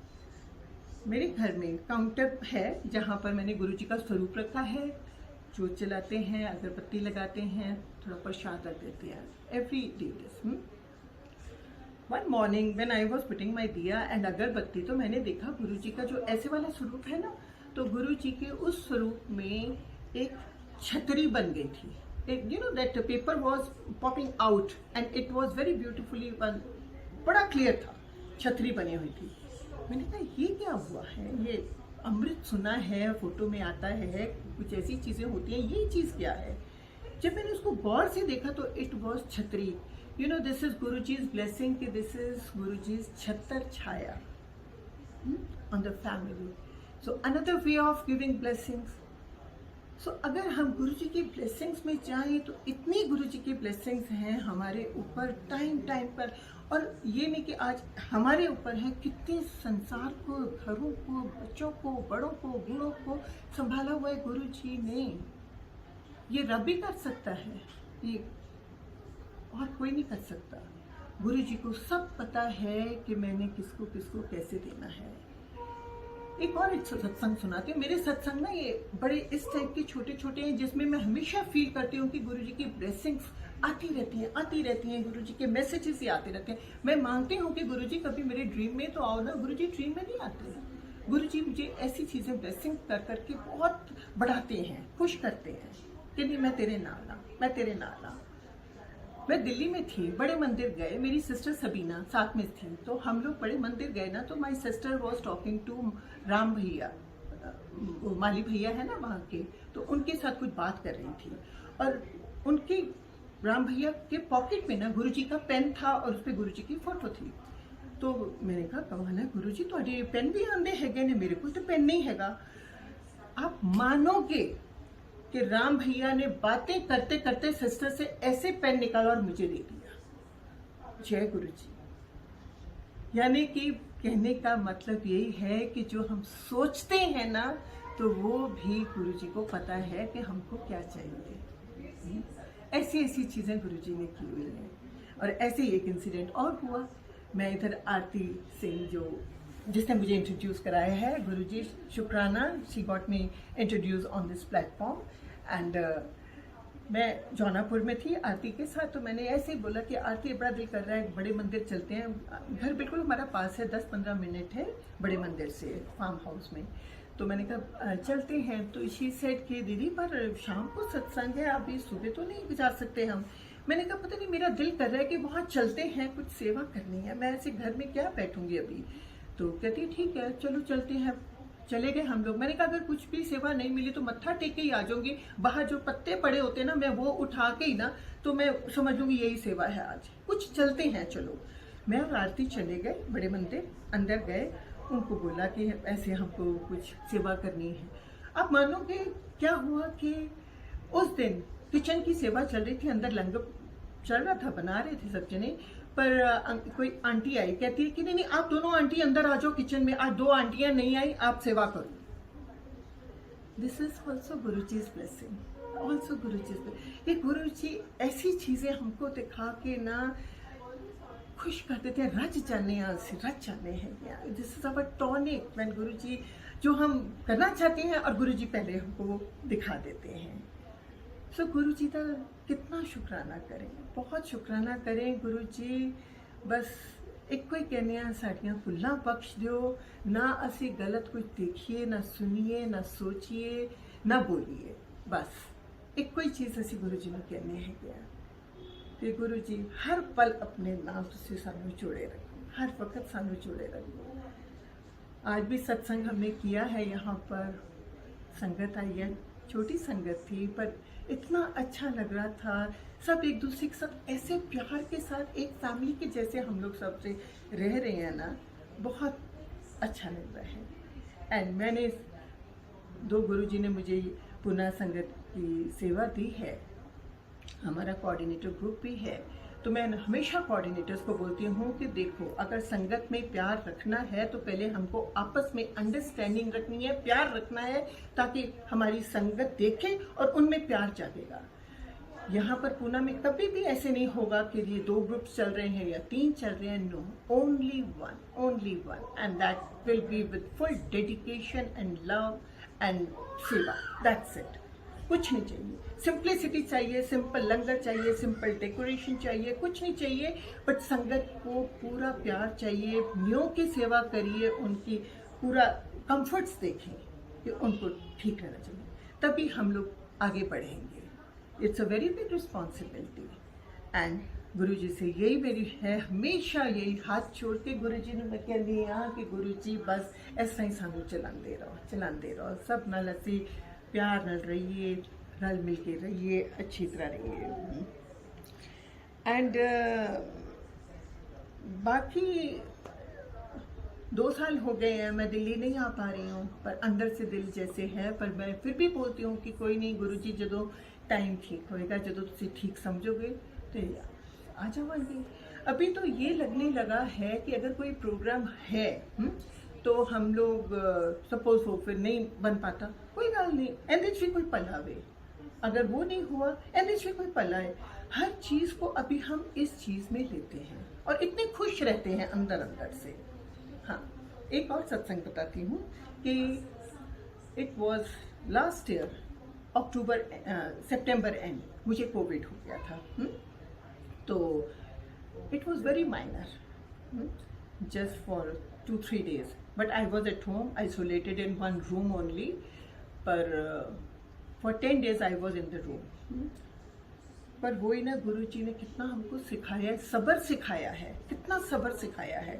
मेरे घर में काउंटर है जहाँ पर मैंने गुरुजी का स्वरूप रखा है, जोत जलाते हैं, अगरबत्ती लगाते हैं, थोड़ा प्रसाद रख देते हैं every day this. One morning when I was putting my दिया एंड अगरबत्ती, तो मैंने देखा गुरुजी का जो ऐसे वाला स्वरूप है ना, तो गुरुजी के उस स्वरूप में एक छतरी बन गई थी। You know that paper was popping out and it was very beautifully, बड़ा क्लियर था, छतरी बनी हुई थी। मैंने कहा ये क्या हुआ है, ये अमृत सुना है, फोटो में आता है, कुछ ऐसी चीज़ें होती हैं, ये चीज़ क्या है। जब मैंने उसको गौर से देखा तो इट वॉज छतरी। You know this is Guruji's blessing, कि दिस इज गुरुजी's छतर छाया on the family. So another way of giving blessings. So अगर हम गुरुजी की ब्लेसिंग्स में जाएं तो इतनी गुरुजी की ब्लेसिंग्स हैं हमारे ऊपर टाइम टाइम पर। और ये नहीं कि आज हमारे ऊपर है, कितने संसार को, घरों को, बच्चों को, बड़ों को, बूढ़ों को संभाला हुआ है गुरु जी ने। ये रब ही कर सकता है, ये और कोई नहीं कर सकता। गुरु जी को सब पता है कि मैंने किसको किसको कैसे देना है। एक और एक सत्संग सुनाती हूँ। मेरे सत्संग ना ये बड़े इस टाइप के छोटे छोटे हैं जिसमें मैं हमेशा फील करती हूँ कि गुरु जी की ब्लेसिंग्स आती रहती हैं, गुरु जी के मैसेजेस ही आते रहते हैं। मैं मांगती हूँ कि गुरु जी कभी मेरे ड्रीम में तो आओ ना। गुरु जी ड्रीम में नहीं आते। गुरु जी मुझे ऐसी चीज़ें ब्लेसिंग कर करके बहुत बढ़ाते हैं, खुश करते हैं कि नहीं मैं तेरे नाल आ, मैं तेरे नाल आ। मैं दिल्ली में थी, बड़े मंदिर गए, मेरी सिस्टर सबीना साथ में थी, तो हम लोग बड़े मंदिर गए ना, तो my sister was talking to Ram भैया, वो माली भैया है ना वहाँ के, तो उनके साथ कुछ बात कर रही थी। और उनके राम भैया के पॉकेट में ना गुरुजी का पेन था और उस पर गुरुजी की फोटो थी। तो मैंने कहा कमाल है गुरुजी, ਤੁਹਾਡੇ पेन भी आंदे हैगे ने, मेरे को तो पेन नहीं हैगा। आप मानोगे कि राम भैया ने बातें करते करते सिस्टर से ऐसे पेन निकाला और मुझे दे दिया। जय गुरु जी। यानी कि कहने का मतलब यही है कि जो हम सोचते हैं ना, तो वो भी गुरु जी को पता है कि हमको क्या चाहिए। ऐसी ऐसी चीज़ें गुरु जी ने की हुई हैं। और ऐसे ही एक इंसिडेंट और हुआ। मैं इधर आरती सिंह जो जिसने मुझे इंट्रोड्यूस कराया है, गुरु जी शुक्राना, she got me introduce on this platform. And मैं जौनापुर में थी आरती के साथ, तो मैंने ऐसे ही बोला कि आरती बड़ा दिल कर रहा है बड़े मंदिर चलते हैं, घर बिल्कुल हमारा पास है, 10-15 मिनट है बड़े मंदिर से फार्म हाउस में। तो मैंने कहा चलते हैं। तो शी सेड कि दीदी पर शाम को सत्संग है, अभी सुबह तो नहीं जा सकते हम। मैंने कहा पता नहीं मेरा दिल कर रहा है कि वहाँ चलते हैं, कुछ सेवा करनी है, मैं ऐसे घर में क्या बैठूंगी अभी। तो कहती ठीक है चलो चलते हैं। चले गए हम लोग। मैंने कहा अगर कुछ भी सेवा नहीं मिली तो मत्था टेक के ही आ जाऊंगी, बाहर जो पत्ते पड़े होते हैं ना, मैं वो उठा के ही ना, तो मैं समझ लूंगी यही सेवा है आज, कुछ चलते हैं चलो। मैं और आरती चले गए बड़े मंदिर, अंदर गए, उनको बोला कि ऐसे हमको कुछ सेवा करनी है। आप मानोगे क्या हुआ कि उस दिन किचन की सेवा चल रही थी, अंदर लंगर चल रहा था, बना रहे थे सब जने, पर कोई आंटी आई, कहती है कि नहीं नहीं आप दोनों आंटी अंदर आ जाओ किचन में, आज 2 आंटियां नहीं आई, आप सेवा करो। This is also Guru जी's blessing, also गुरु जी's। ये गुरु जी ऐसी चीजें हमको दिखा के ना खुश कर देते हैं, रच जाने हैं। This is our tonic when गुरु जी जो हम करना चाहते हैं और गुरु जी पहले हमको दिखा देते हैं। सो गुरु जी का कितना शुक्राना करें, बहुत शुक्राना करें गुरु जी। बस ਇੱਕੋ ਹੀ ਕਹਿੰਦੇ ਆ, ਸਾਡੀਆਂ ਭੁੱਲਾਂ ਬਖਸ਼ ਦਿਓ ਨਾ, ਅਸੀਂ ਗਲਤ ਕੁਝ ਦੇਖੀਏ ਨਾ, ਸੁਣੀਏ ਨਾ, ਸੋਚੀਏ ਨਾ, ਬੋਲੀਏ। ਬਸ ਇੱਕੋ ਹੀ ਚੀਜ਼ ਅਸੀਂ ਗੁਰੂ ਜੀ ਨੂੰ ਕਹਿੰਦੇ ਹੈਗੇ ਆ ਕਿ ਗੁਰੂ ਜੀ ਹਰ ਪਲ ਆਪਣੇ ਨਾਲ ਤੁਸੀਂ ਸਾਨੂੰ ਜੋੜੇ ਰੱਖੋ, हर वक्त सानू जोड़े रखो। आज भी सत्संग हमने किया है, यहाँ पर संगत आई है, छोटी संगत थी पर इतना अच्छा लग रहा था। सब एक दूसरे के साथ ऐसे प्यार के साथ एक फैमिली के जैसे हम लोग सबसे रह रहे हैं ना, बहुत अच्छा लग रहा है। एंड मैंने 2 गुरुजी ने मुझे पुनः संगत की सेवा दी है, हमारा कोऑर्डिनेटर ग्रुप भी है। तो मैं हमेशा कोऑर्डिनेटर्स को बोलती हूँ कि देखो अगर संगत में प्यार रखना है तो पहले हमको आपस में अंडरस्टैंडिंग रखनी है, प्यार रखना है, ताकि हमारी संगत देखे और उनमें प्यार जागेगा। यहाँ पर पूना में कभी भी ऐसे नहीं होगा कि ये 2 ग्रुप्स चल रहे हैं या 3 चल रहे हैं। No, only one and that will be with full dedication and love and seva, that's it. कुछ नहीं चाहिए, सिंप्लिसिटी चाहिए, सिंपल लंगर चाहिए, सिंपल डेकोरेशन चाहिए, कुछ नहीं चाहिए, बट संगत को पूरा प्यार चाहिए। न्यों की सेवा करिए, उनकी पूरा कंफर्ट्स देखें कि उनको ठीक रहना चाहिए, तभी हम लोग आगे बढ़ेंगे। It's a very big responsibility and Guru जी से यही मेरी है, हमेशा यही हाथ छोड़ के गुरु जी ने मैं कहनी हाँ कि गुरु जी बस ऐसा ही सानू चलाते रहो, सब नाल असी प्यार नाल रहिए, रल मिल के रहिए, अच्छी तरह रहिए। एंड बाकी 2 साल हो गए हैं मैं दिल्ली नहीं आ पा रही हूँ, पर अंदर से दिल जैसे है। पर मैं फिर भी बोलती हूँ कि कोई नहीं, गुरु जी जो टाइम ठीक होएगा, जो तुम ठीक समझोगे तो आ जावांगी। अभी तो ये लगने लगा है कि अगर कोई प्रोग्राम है तो हम लोग सपोज हो फिर नहीं बन पाता, कोई गल नहीं, एंड भी कोई पलावे, अगर वो नहीं हुआ एंड भी कोई पलाए। हर चीज को अभी हम इस चीज में लेते हैं और इतने खुश रहते हैं अंदर अंदर से। हाँ, एक और सत्संग बताती हूँ कि it was last year September and मुझे कोविड हो गया था। तो it was very minor, just for 2-3 days, but I was at home isolated in one room only, पर for 10 days I was in the room। पर वही ना, गुरु जी ने कितना हमको सिखाया है, सब्र सिखाया है, कितना सब्र सिखाया है।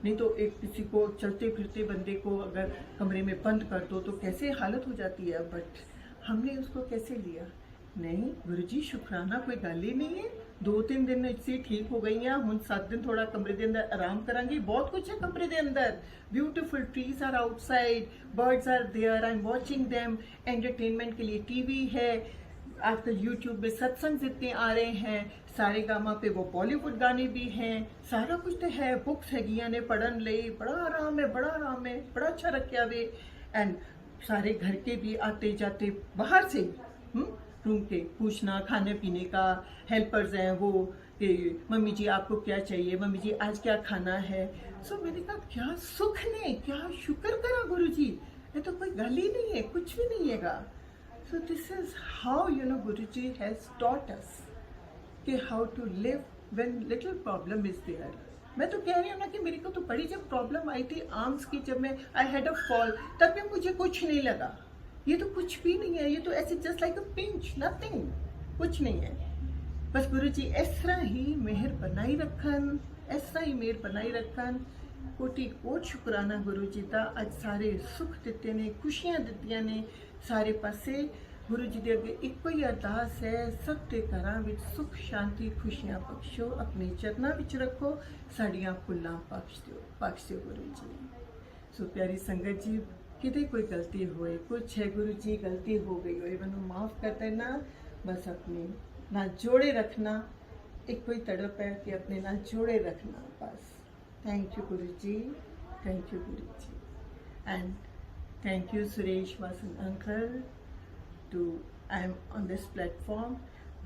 नहीं तो एक किसी को चलते फिरते बंदे को अगर कमरे में बंद कर दो तो कैसे हालत हो जाती है, बट हमने उसको कैसे लिया, नहीं गुरुजी शुक्राना, कोई गल ही नहीं है, 2-3 दिन से ठीक हो गई हैं, हुण 7 दिन थोड़ा कमरे के अंदर आराम करांगी। बहुत कुछ है कमरे के अंदर, beautiful trees are outside, birds are there, I am watching them, entertainment के लिए टीवी है, आजकल यूट्यूब में सत्संग इतने आ रहे हैं, सारे गामा पे वो बॉलीवुड गाने भी हैं, सारा कुछ तो है, बुक्स हैगियां ने पढ़न लई, बड़ा आराम है, बड़ा आराम है, बड़ा अच्छा रखा वे। एंड सारे घर के भी आते जाते बाहर से रूम के पूछना, खाने पीने का, हेल्पर्स हैं वो कि मम्मी जी आपको क्या चाहिए, मम्मी जी आज क्या खाना है। सो मैंने कहा क्या सुख ने, क्या शुक्र करा गुरु जी, ये तो कोई गल ही नहीं है, कुछ भी नहीं हैगा। So this is how Guru ji has taught us कि how to live when little problem is there. मैं तो कह रही हूँ ना कि मेरे को तो बड़ी जब प्रॉब्लम आई थी आर्म्स की, जब मैं आई हैड अ फॉल, तब भी मुझे कुछ नहीं लगा, ये तो कुछ भी नहीं है, ये तो ऐसे just like a pinch, nothing, कुछ नहीं है। बस गुरु जी इस तरह ही मेहर बनाई रखन, इस तरह ही मेहर बनाई रखन। कोटि कोट शुकराना गुरु जी का, अज सारे सुख दिते ने, खुशियां दित्तियां ने सारे पासे। गुरु जी दे अगे इक्को ही अरदास है, सब दे घरां विच सुख शांति खुशियां बख्शो, अपने चरनां विच रखो, साड़ियां भुल्लां बख्श दियो गुरु जी। सो प्यारी संगत जी, कितने कोई गलती होए, कुछ है गुरु जी गलती हो गई हो, मैनू माफ़ कर देना, बस अपने ना जोड़े रखना, एक कोई तड़प है कि अपने ना जोड़े रखना बस। Thank you Guru ji, thank you Guru ji, and thank you Suresh Vasan uncle to I am on this platform.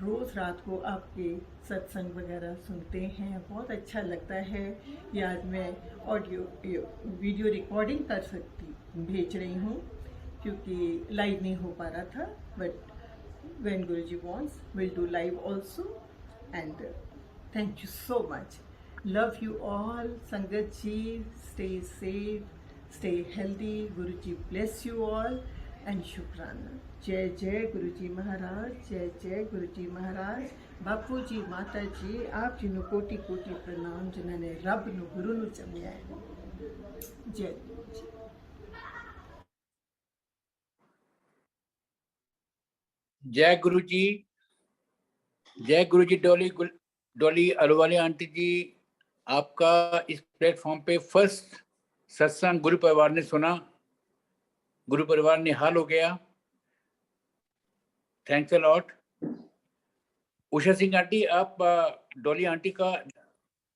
रोज़ रात को आपके सत्संग वगैरह सुनते हैं, बहुत अच्छा लगता है। ये आज मैं वीडियो रिकॉर्डिंग कर सकती भेज रही हूँ क्योंकि लाइव नहीं हो पा रहा था, but when Guruji wants will do live also. And thank you so much, love you all sangat ji, stay safe, stay healthy, Guruji bless you all and शुक्राना। जय जय गुरुजी महाराज, जय जय गुरुजी महाराज। बापू जी माता जी आप जी कोटि कोटि प्रणाम, जिन्होंने रब नू गुरु नू चमिया है। जय गुरु जी। जय गुरु जी, जय गुरु जी। डॉली अलवाली आंटी जी, आपका इस प्लेटफॉर्म पे फर्स्ट सत्संग गुरु परिवार ने सुना, गुरु परिवार निहाल हो गया। Thanks a lot. Usha Singh aunty, आप डॉली आंटी का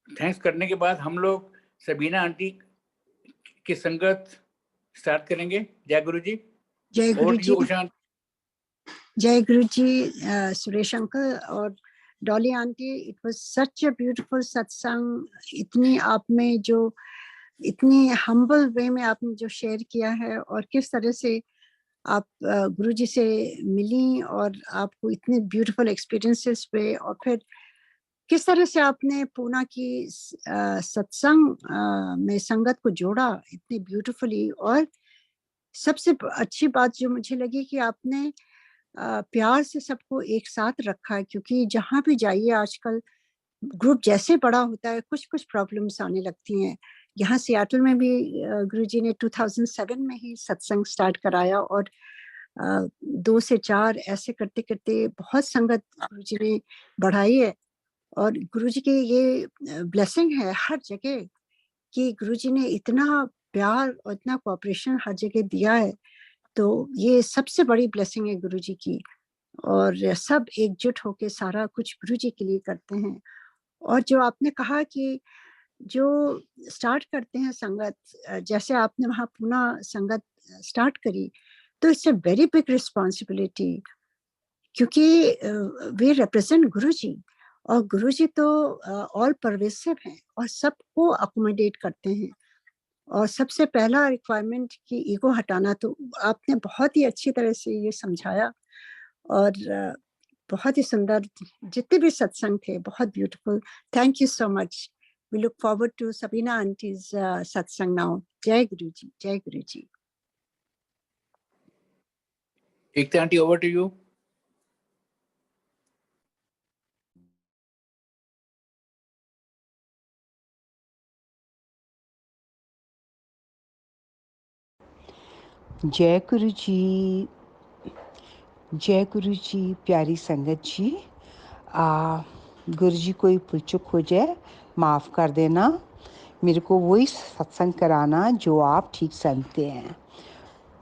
थैंक्स करने के बाद हम लोग सबीना आंटी की संगत स्टार्ट करेंगे। जय गुरु जी। जय गुरु जी, उषा। जय गुरु जी, सुरेश अंकल और Dolly aunty, it was such a beautiful सत्संग। इतनी आप में जो इतनी हम्बल वे में आपने जो शेयर किया है और किस तरह से आप गुरु जी से मिली और आपको इतने ब्यूटीफुल एक्सपीरियंसेस हुए, और फिर किस तरह से आपने पूना की सत्संग में संगत को जोड़ा इतनी ब्यूटीफुली। और सबसे अच्छी बात जो मुझे लगी कि आपने प्यार से सबको एक साथ रखा है, क्योंकि जहाँ भी जाइए आजकल ग्रुप जैसे बड़ा होता है कुछ कुछ प्रॉब्लम्स आने लगती हैं। यहाँ सियाटल में भी गुरुजी ने 2007 में ही सत्संग स्टार्ट कराया और 2 से 4 ऐसे करते करते बहुत संगत गुरुजी ने बढ़ाई है। और गुरुजी के ये ब्लेसिंग है हर जगह कि गुरुजी ने इतना प्यार और इतना कोऑपरेशन हर जगह दिया है। तो ये सबसे बड़ी ब्लेसिंग है गुरुजी की, और सब एकजुट होके सारा कुछ गुरुजी के लिए करते हैं। और जो आपने कहा कि जो स्टार्ट करते हैं संगत, जैसे आपने वहाँ पुणे संगत स्टार्ट करी, तो it's a very big responsibility, क्योंकि वे रिप्रेजेंट गुरुजी, और गुरुजी तो ऑल परवेसिव हैं और सबको अकोमोडेट करते हैं, और सबसे पहला रिक्वायरमेंट कि ईगो हटाना, तो आपने बहुत ही अच्छी तरह से ये समझाया, और बहुत ही सुंदर जितने भी सत्संग थे, बहुत beautiful. Thank you so much. We look forward to Sabina aunty's satsang now. जय गुरु जी, जय गुरु जी। Ekta auntie, over to you. जय गुरु जी, जय गुरु जी। प्यारी संगत जी, गुरु जी कोई भूल चुक हो जाए माफ़ कर देना, मेरे को वही सत्संग कराना जो आप ठीक समझते हैं।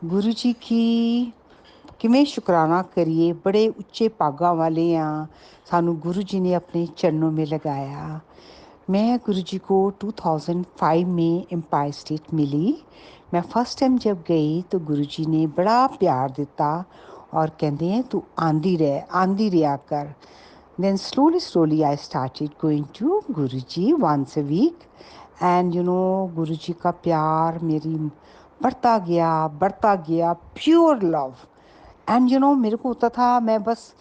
गुरु जी की किमें शुक्राना करिए, बड़े उच्चे पागा वाले हैं, सानू गुरु जी ने अपने चरणों में लगाया। मैं गुरु जी को 2005 में एम्पायर स्टेट मिली। मैं फर्स्ट टाइम जब गई तो गुरु जी ने बड़ा प्यार दिता और कहते हैं तू आंधी रहा कर। Then slowly I started going to Guruji once a week, and Guruji का प्यार मेरी बढ़ता गया प्योर लव। एंड मेरे को होता था मैं बस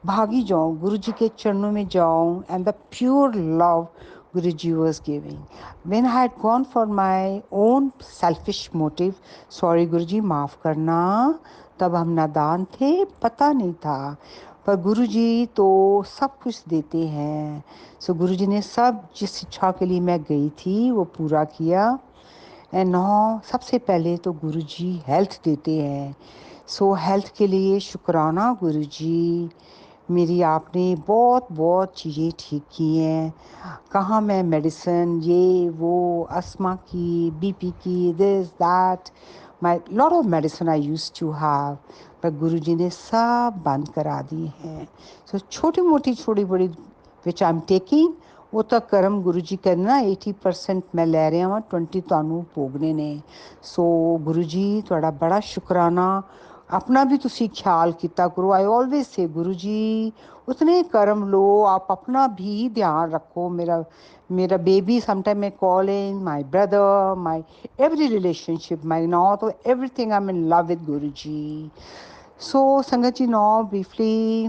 भागी जाऊं, गुरुजी के चरणों में जाऊं, and the pure love Guruji was giving. When I had gone for my own selfish motive, sorry Guruji माफ़ करना, तब हम नादान थे, पता नहीं था, पर गुरुजी तो सब कुछ देते हैं। सो गुरुजी ने सब जिस इच्छा के लिए मैं गई थी वो पूरा किया। एंड नाउ सबसे पहले तो गुरुजी हेल्थ देते हैं। सो हेल्थ के लिए शुक्राना गुरुजी, मेरी आपने बहुत बहुत चीज़ें ठीक की हैं। कहाँ मैं मेडिसिन ये वो अस्थमा की, बीपी की, this that, my lot of medicine I used to have, पर गुरुजी ने सब बंद करा दी हैं। सो छोटी बड़ी विच आई एम टेकिंग, वो तो करम गुरुजी करना 80% मैं लै रहा वां, 20 ਤੁਹਾਨੂੰ ਭੋਗਨੇ ਨੇ। सो गुरुजी ਤੁਹਾਡਾ बड़ा शुकराना। अपना भी तुसी ख्याल किया करो। आई ऑलवेज से गुरुजी उतने कर्म लो, आप अपना भी ध्यान रखो। मेरा बेबी समटाइम मैं calling my brother, my every relationship, my not everything, I am in love with Guruji. So sangat ji, now briefly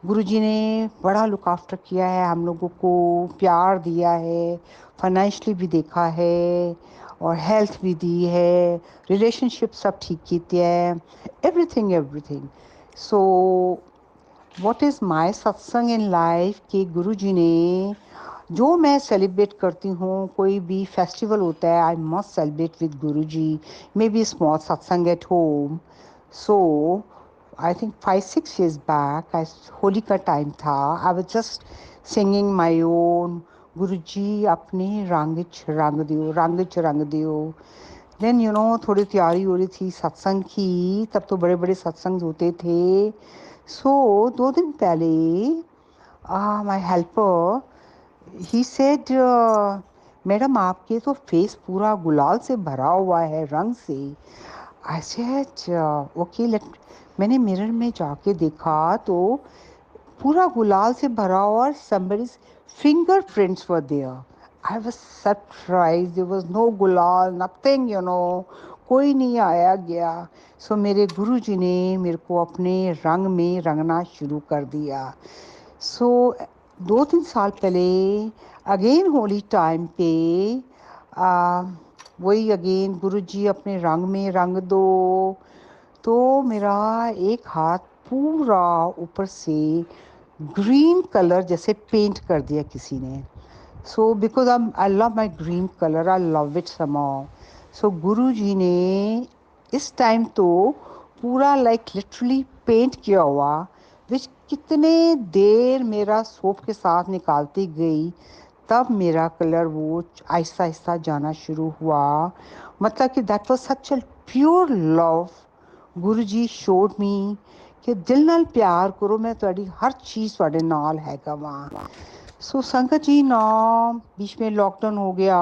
गुरुजी ने बड़ा लुक आफ्टर किया है, हम लोगों को प्यार दिया है, फाइनेंशियली भी देखा है और हेल्थ भी दी है, रिलेशनशिप सब ठीक किए हैं, everything. So what is my सत्संग इन लाइफ कि गुरुजी ने जो मैं सेलिब्रेट करती हूँ, कोई भी फेस्टिवल होता है, I must celebrate with Guruji, may be small satsang at home. So I think 5-6 years back, Holi का टाइम था, I was just singing my own, गुरुजी अपने रंग च रंग दियो। देन थोड़ी तैयारी हो रही थी सत्संग की, तब तो बड़े बड़े सत्संग होते थे। सो 2 दिन पहले my helper he said, madam आपके तो फेस पूरा गुलाल से भरा हुआ है, रंग से। आई सेड ओके लेट, मैंने मिरर में जाके देखा तो पूरा गुलाल से भरा हुआ और somebody's fingerprints were there. I was surprised. There was no गुलाल, nothing, कोई नहीं आया गया। सो मेरे गुरुजी ने मेरे को अपने रंग में रंगना शुरू कर दिया। सो 2-3 साल पहले अगेन होली टाइम पे वही अगेन गुरुजी अपने रंग में रंग दो, तो मेरा एक हाथ पूरा ऊपर से ग्रीन कलर जैसे पेंट कर दिया किसी ने। So because I love my green colour, I love it somehow. So Guruji ने इस टाइम तो पूरा लाइक लिटरली पेंट किया हुआ, विच कितने देर मेरा सोप के साथ निकालती गई, तब मेरा कलर वो आहिस्ता आहिस्ता जाना शुरू हुआ। मतलब कि that was such a pure love Guruji showed me कि दिल नाल प्यार करो, मैं तुहाडी हर चीज़ तुहाडे नाल हैगा वां। सो संगत जी ना बीच में लॉकडाउन हो गया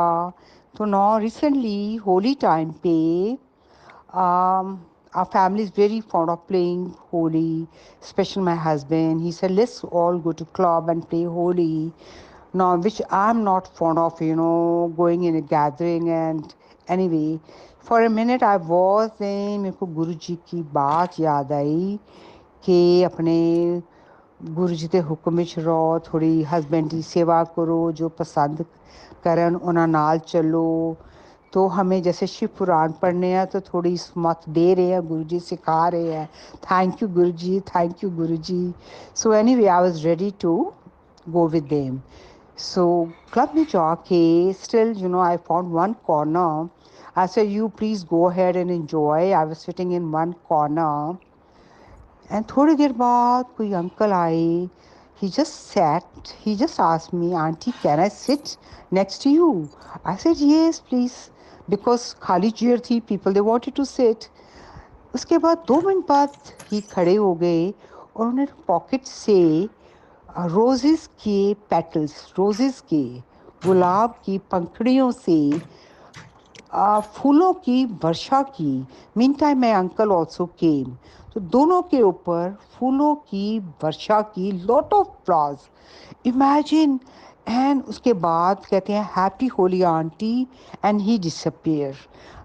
तो ना रिसेंटली होली टाइम पे our family is very fond of playing Holi, especially my husband. He said, let's all go to club and play Holi. Now, which I'm not fond of, going in a gathering. And anyway, for a minute I was in, मेरे को गुरु जी की बात याद आई कि अपने गुरु जी ਦੇ ਹੁਕਮ ਵਿੱਚ ਰਹੋ, ਥੋੜੀ ਹਸਬੈਂਡ ਦੀ सेवा करो, जो पसंद करन उन्हां नाल चलो। तो हमें जैसे शिव पुराण पढ़ने हैं तो थोड़ी मत दे रहे हैं, गुरु जी सिखा रहे हैं। Thank you Guru ji, thank you Guru ji. So anyway I was ready to go with them. So club में जाके still I found one corner. I said you please go ahead and enjoy. I was sitting in one corner and थोड़ी देर बाद कोई uncle आए। He just sat, he just asked me, Auntie, can I sit next to you? I said, yes, please. Because खाली chair थी, people they wanted to sit. उसके बाद 2 minute बाद ही खड़े हो गए और उन्होंने पॉकेट से रोजेस के पेटल्स, रोजेस के गुलाब की पंखड़ियों से फूलों की वर्षा की। Mean time my uncle also came. तो दोनों के ऊपर फूलों की वर्षा की, lot of flowers, imagine. And उसके बाद कहते हैं happy Holi aunty and he disappear.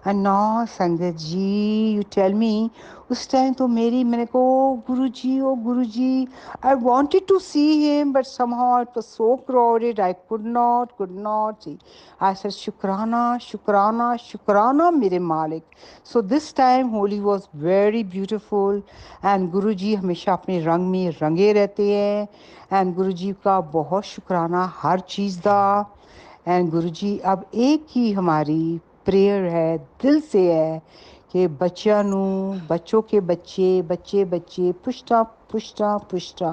And ना संगत जी यू टेल मी, उस टाइम तो मैंने को Guru ji I wanted to see him but somehow it was so crowded I could not see. I said शुक्राना शुक्राना शुक्राना मेरे मालिक। So this time Holi was very beautiful and Guru ji हमेशा अपने रंग में रंगे रहते हैं। एंड गुरु जी का बहुत शुक्राना हर चीज़ का। एंड गुरु जी अब एक ही हमारी प्रेयर है, दिल से है कि बच्चों के बच्चे पुष्टा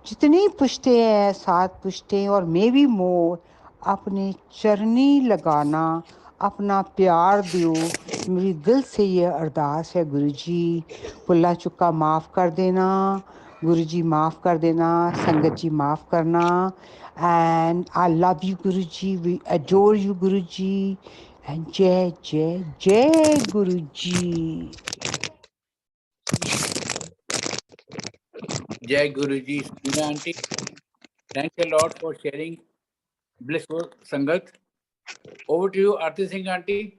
जितनी पुष्टे हैं, 7 पुष्टे और मे बी मोर, अपने चरनी लगाना, अपना प्यार दियो। मेरी दिल से ये अरदास है गुरु जी, भुला चुका माफ़ कर देना गुरु जी, माफ़ कर देना संगत जी, माफ़ करना। And I love you Guru ji, we adore you Guru ji. And जय जय जय गुरु जी। Jai Guruji, Sabina auntie. Thanks a lot for sharing blissful Sangat. Over to you, Aarti Singh auntie.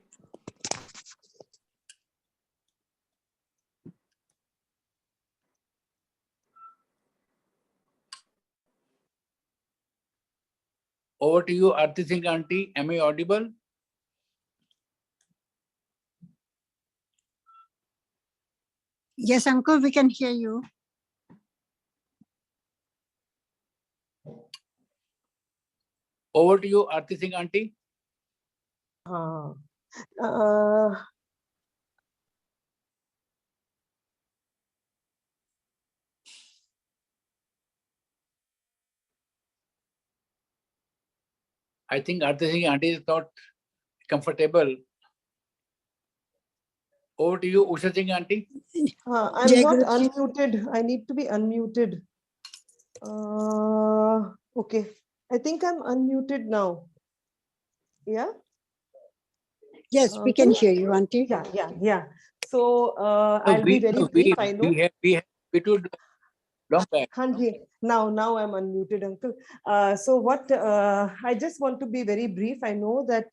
Over to you, Aarti Singh auntie. Am I audible? Yes, uncle, we can hear you. Over to you, Aarti Singh auntie. I think Aarti Singh auntie is not comfortable. Over to you, Usha Singh auntie. I'm Jai not Guruji. unmuted. I need to be unmuted. Okay. I think I'm unmuted now. Yeah? Yes, we can hear you, auntie. Yeah. So I'll be very brief, I know. We told long back. Hanji, now I'm unmuted, uncle. So what I just want to be very brief. I know that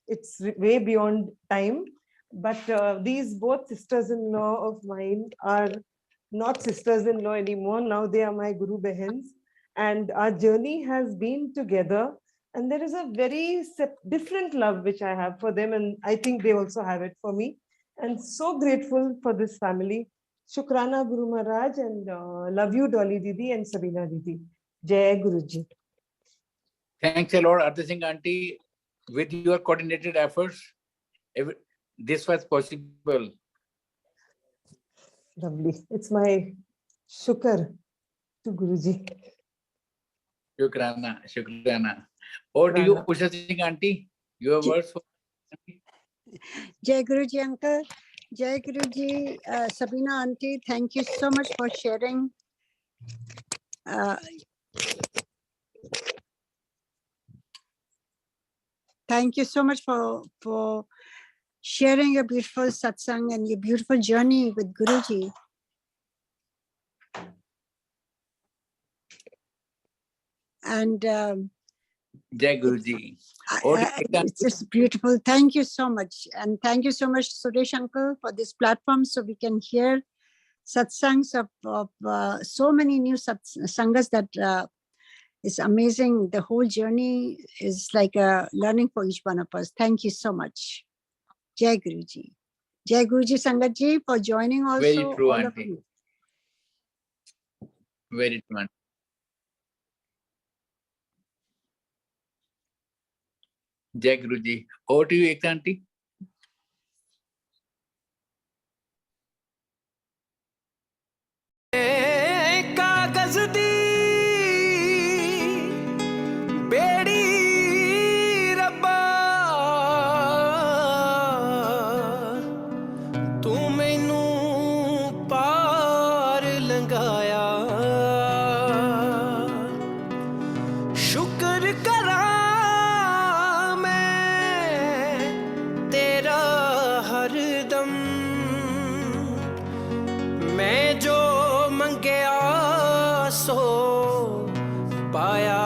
it's way beyond time, but these both sisters-in-law of mine are not sisters-in-law anymore. Now they are my Guru Behens, and our journey has been together. And there is a very different love which I have for them, and I think they also have it for me. And so grateful for this family. Shukrana Guru Maharaj, and love you Dolly Didi and Sabina Didi. Jai Guruji. Thanks a lot, Aarti Singh auntie. With your coordinated efforts, this was possible. Lovely. It's my shukar to Guruji. Shukrana. Over to you, Usha Singh auntie. Your words for Jai Guruji, uncle. Jai Guruji, Sabina auntie, thank you so much for sharing Thank you so much for sharing your beautiful satsang and your beautiful journey with Guruji. And Jai Guruji. it's just beautiful. Thank you so much. And thank you so much, Suresh uncle, for this platform so we can hear satsangs of so many new sanghas that is amazing. The whole journey is like a learning for each one of us. Thank you so much. Jai Guruji. Jai Guruji Sangat ji for joining also. Very true, all of auntie. you. Very true, auntie. Jai Guruji. Over to you, Ekta auntie. कागज दी बेड़ी रब्बा तू मैनू पार लंघाया शुक्र करा मैं तेरा हरदम मैं जो मंगया सो पाया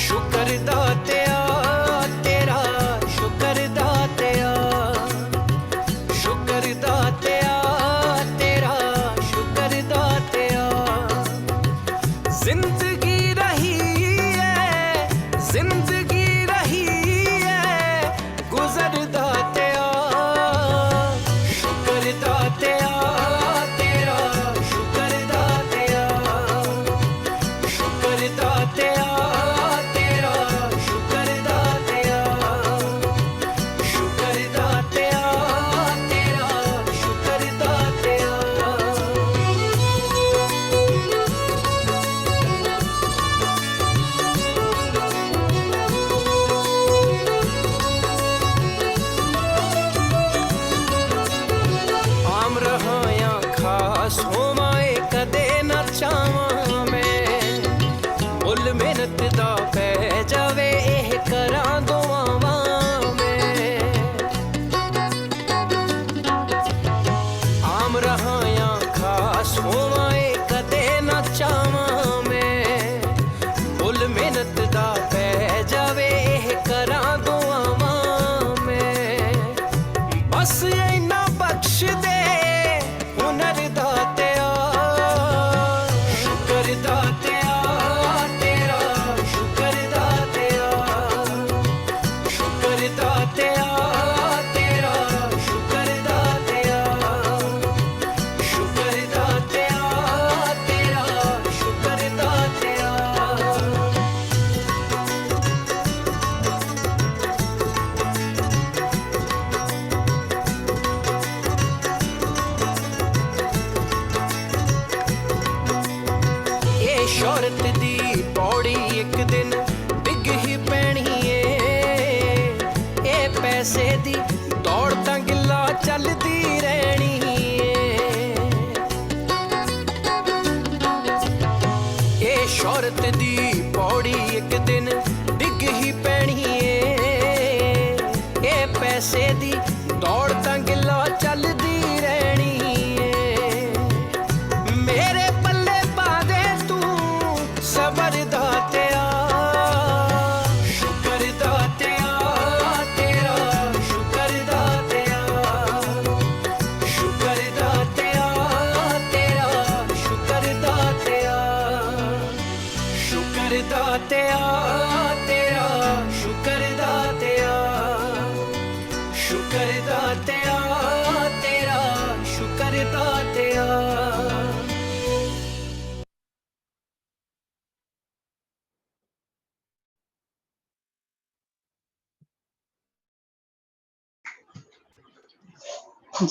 शुक्र दातिया तेरा शुक्र दातिया शुक्र दातिया तेरा शुक्र दातिया जिंदगी रही है जिंदगी रही है गुजर दातिया शुक्र दातिया तेरा शुक्र दातिया शुक्र दातिया तेरा शुक्र दातिया शुक्र दातिया तेरा शुक्र दातिया आम रहा या खास होवाए कदे ना चावां मैं मुल मेहनत दा पै जावे एह करां दुआवां मैं आम रहा या खास होवाए कदे ना चावां मैं मुल मेहनत दा पै जावे एह करां दुआवां मैं बस इना बख्श दे हुनर दातिया शुक्र दातिया तेरा शुक्र दातिया शुक्र दातिया तेरा शुक्र दातिया शुक्र दातिया तेरा शुक्र दातिया ਇਹ ਸ਼ੌਹਰਤ ਦੀ ਪੌੜੀ ਇੱਕ ਦਿਨ ਡਿੱਗ ਹੀ ਪੈਣੀ ਏ ਇਹ ਪੈਸੇ ਦੀ ਦੌੜ ਤਾਂ ਗਿੱਲਾ ਚੱਲਦੀ ਰਹਿਣੀ ਏ ਇਹ ਸ਼ੌਹਰਤ ਦੀ ਪੌੜੀ ਇੱਕ ਦਿਨ ਡਿੱਗ ਹੀ ਪੈਣੀ ਏ ਇਹ ਪੈਸੇ ਦੀ ਦੌੜ ਤਾਂ ਗਿੱਲਾ ਚੱਲਦੀ ਰਹਿਣੀ ਏ ਮੇਰੇ ਪੱਲੇ ਪਾ ਦੇ ਤੂੰ ਸਬਰ ਦਾਤਿਆ ਸ਼ੁਕਰ ਦਾਤਿਆ ਤੇਰਾ ਸ਼ੁਕਰ ਦਾਤਿਆ ਸ਼ੁਕਰ ਦਾਤਿਆ ਤੇਰਾ ਸ਼ੁਕਰ ਦਾਤਿਆ ਸ਼ੁਕਰ ਦਾਤਿਆ ਤੇਰਾ ਸ਼ੁਕਰ ਦਾਤਿਆ ਸ਼ੁਕਰ ਦਾਤਿਆ ਤੇਰਾ ਸ਼ੁਕਰ ਦਾਤਿਆ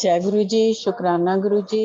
जय गुरु जी, शुकराना गुरु जी।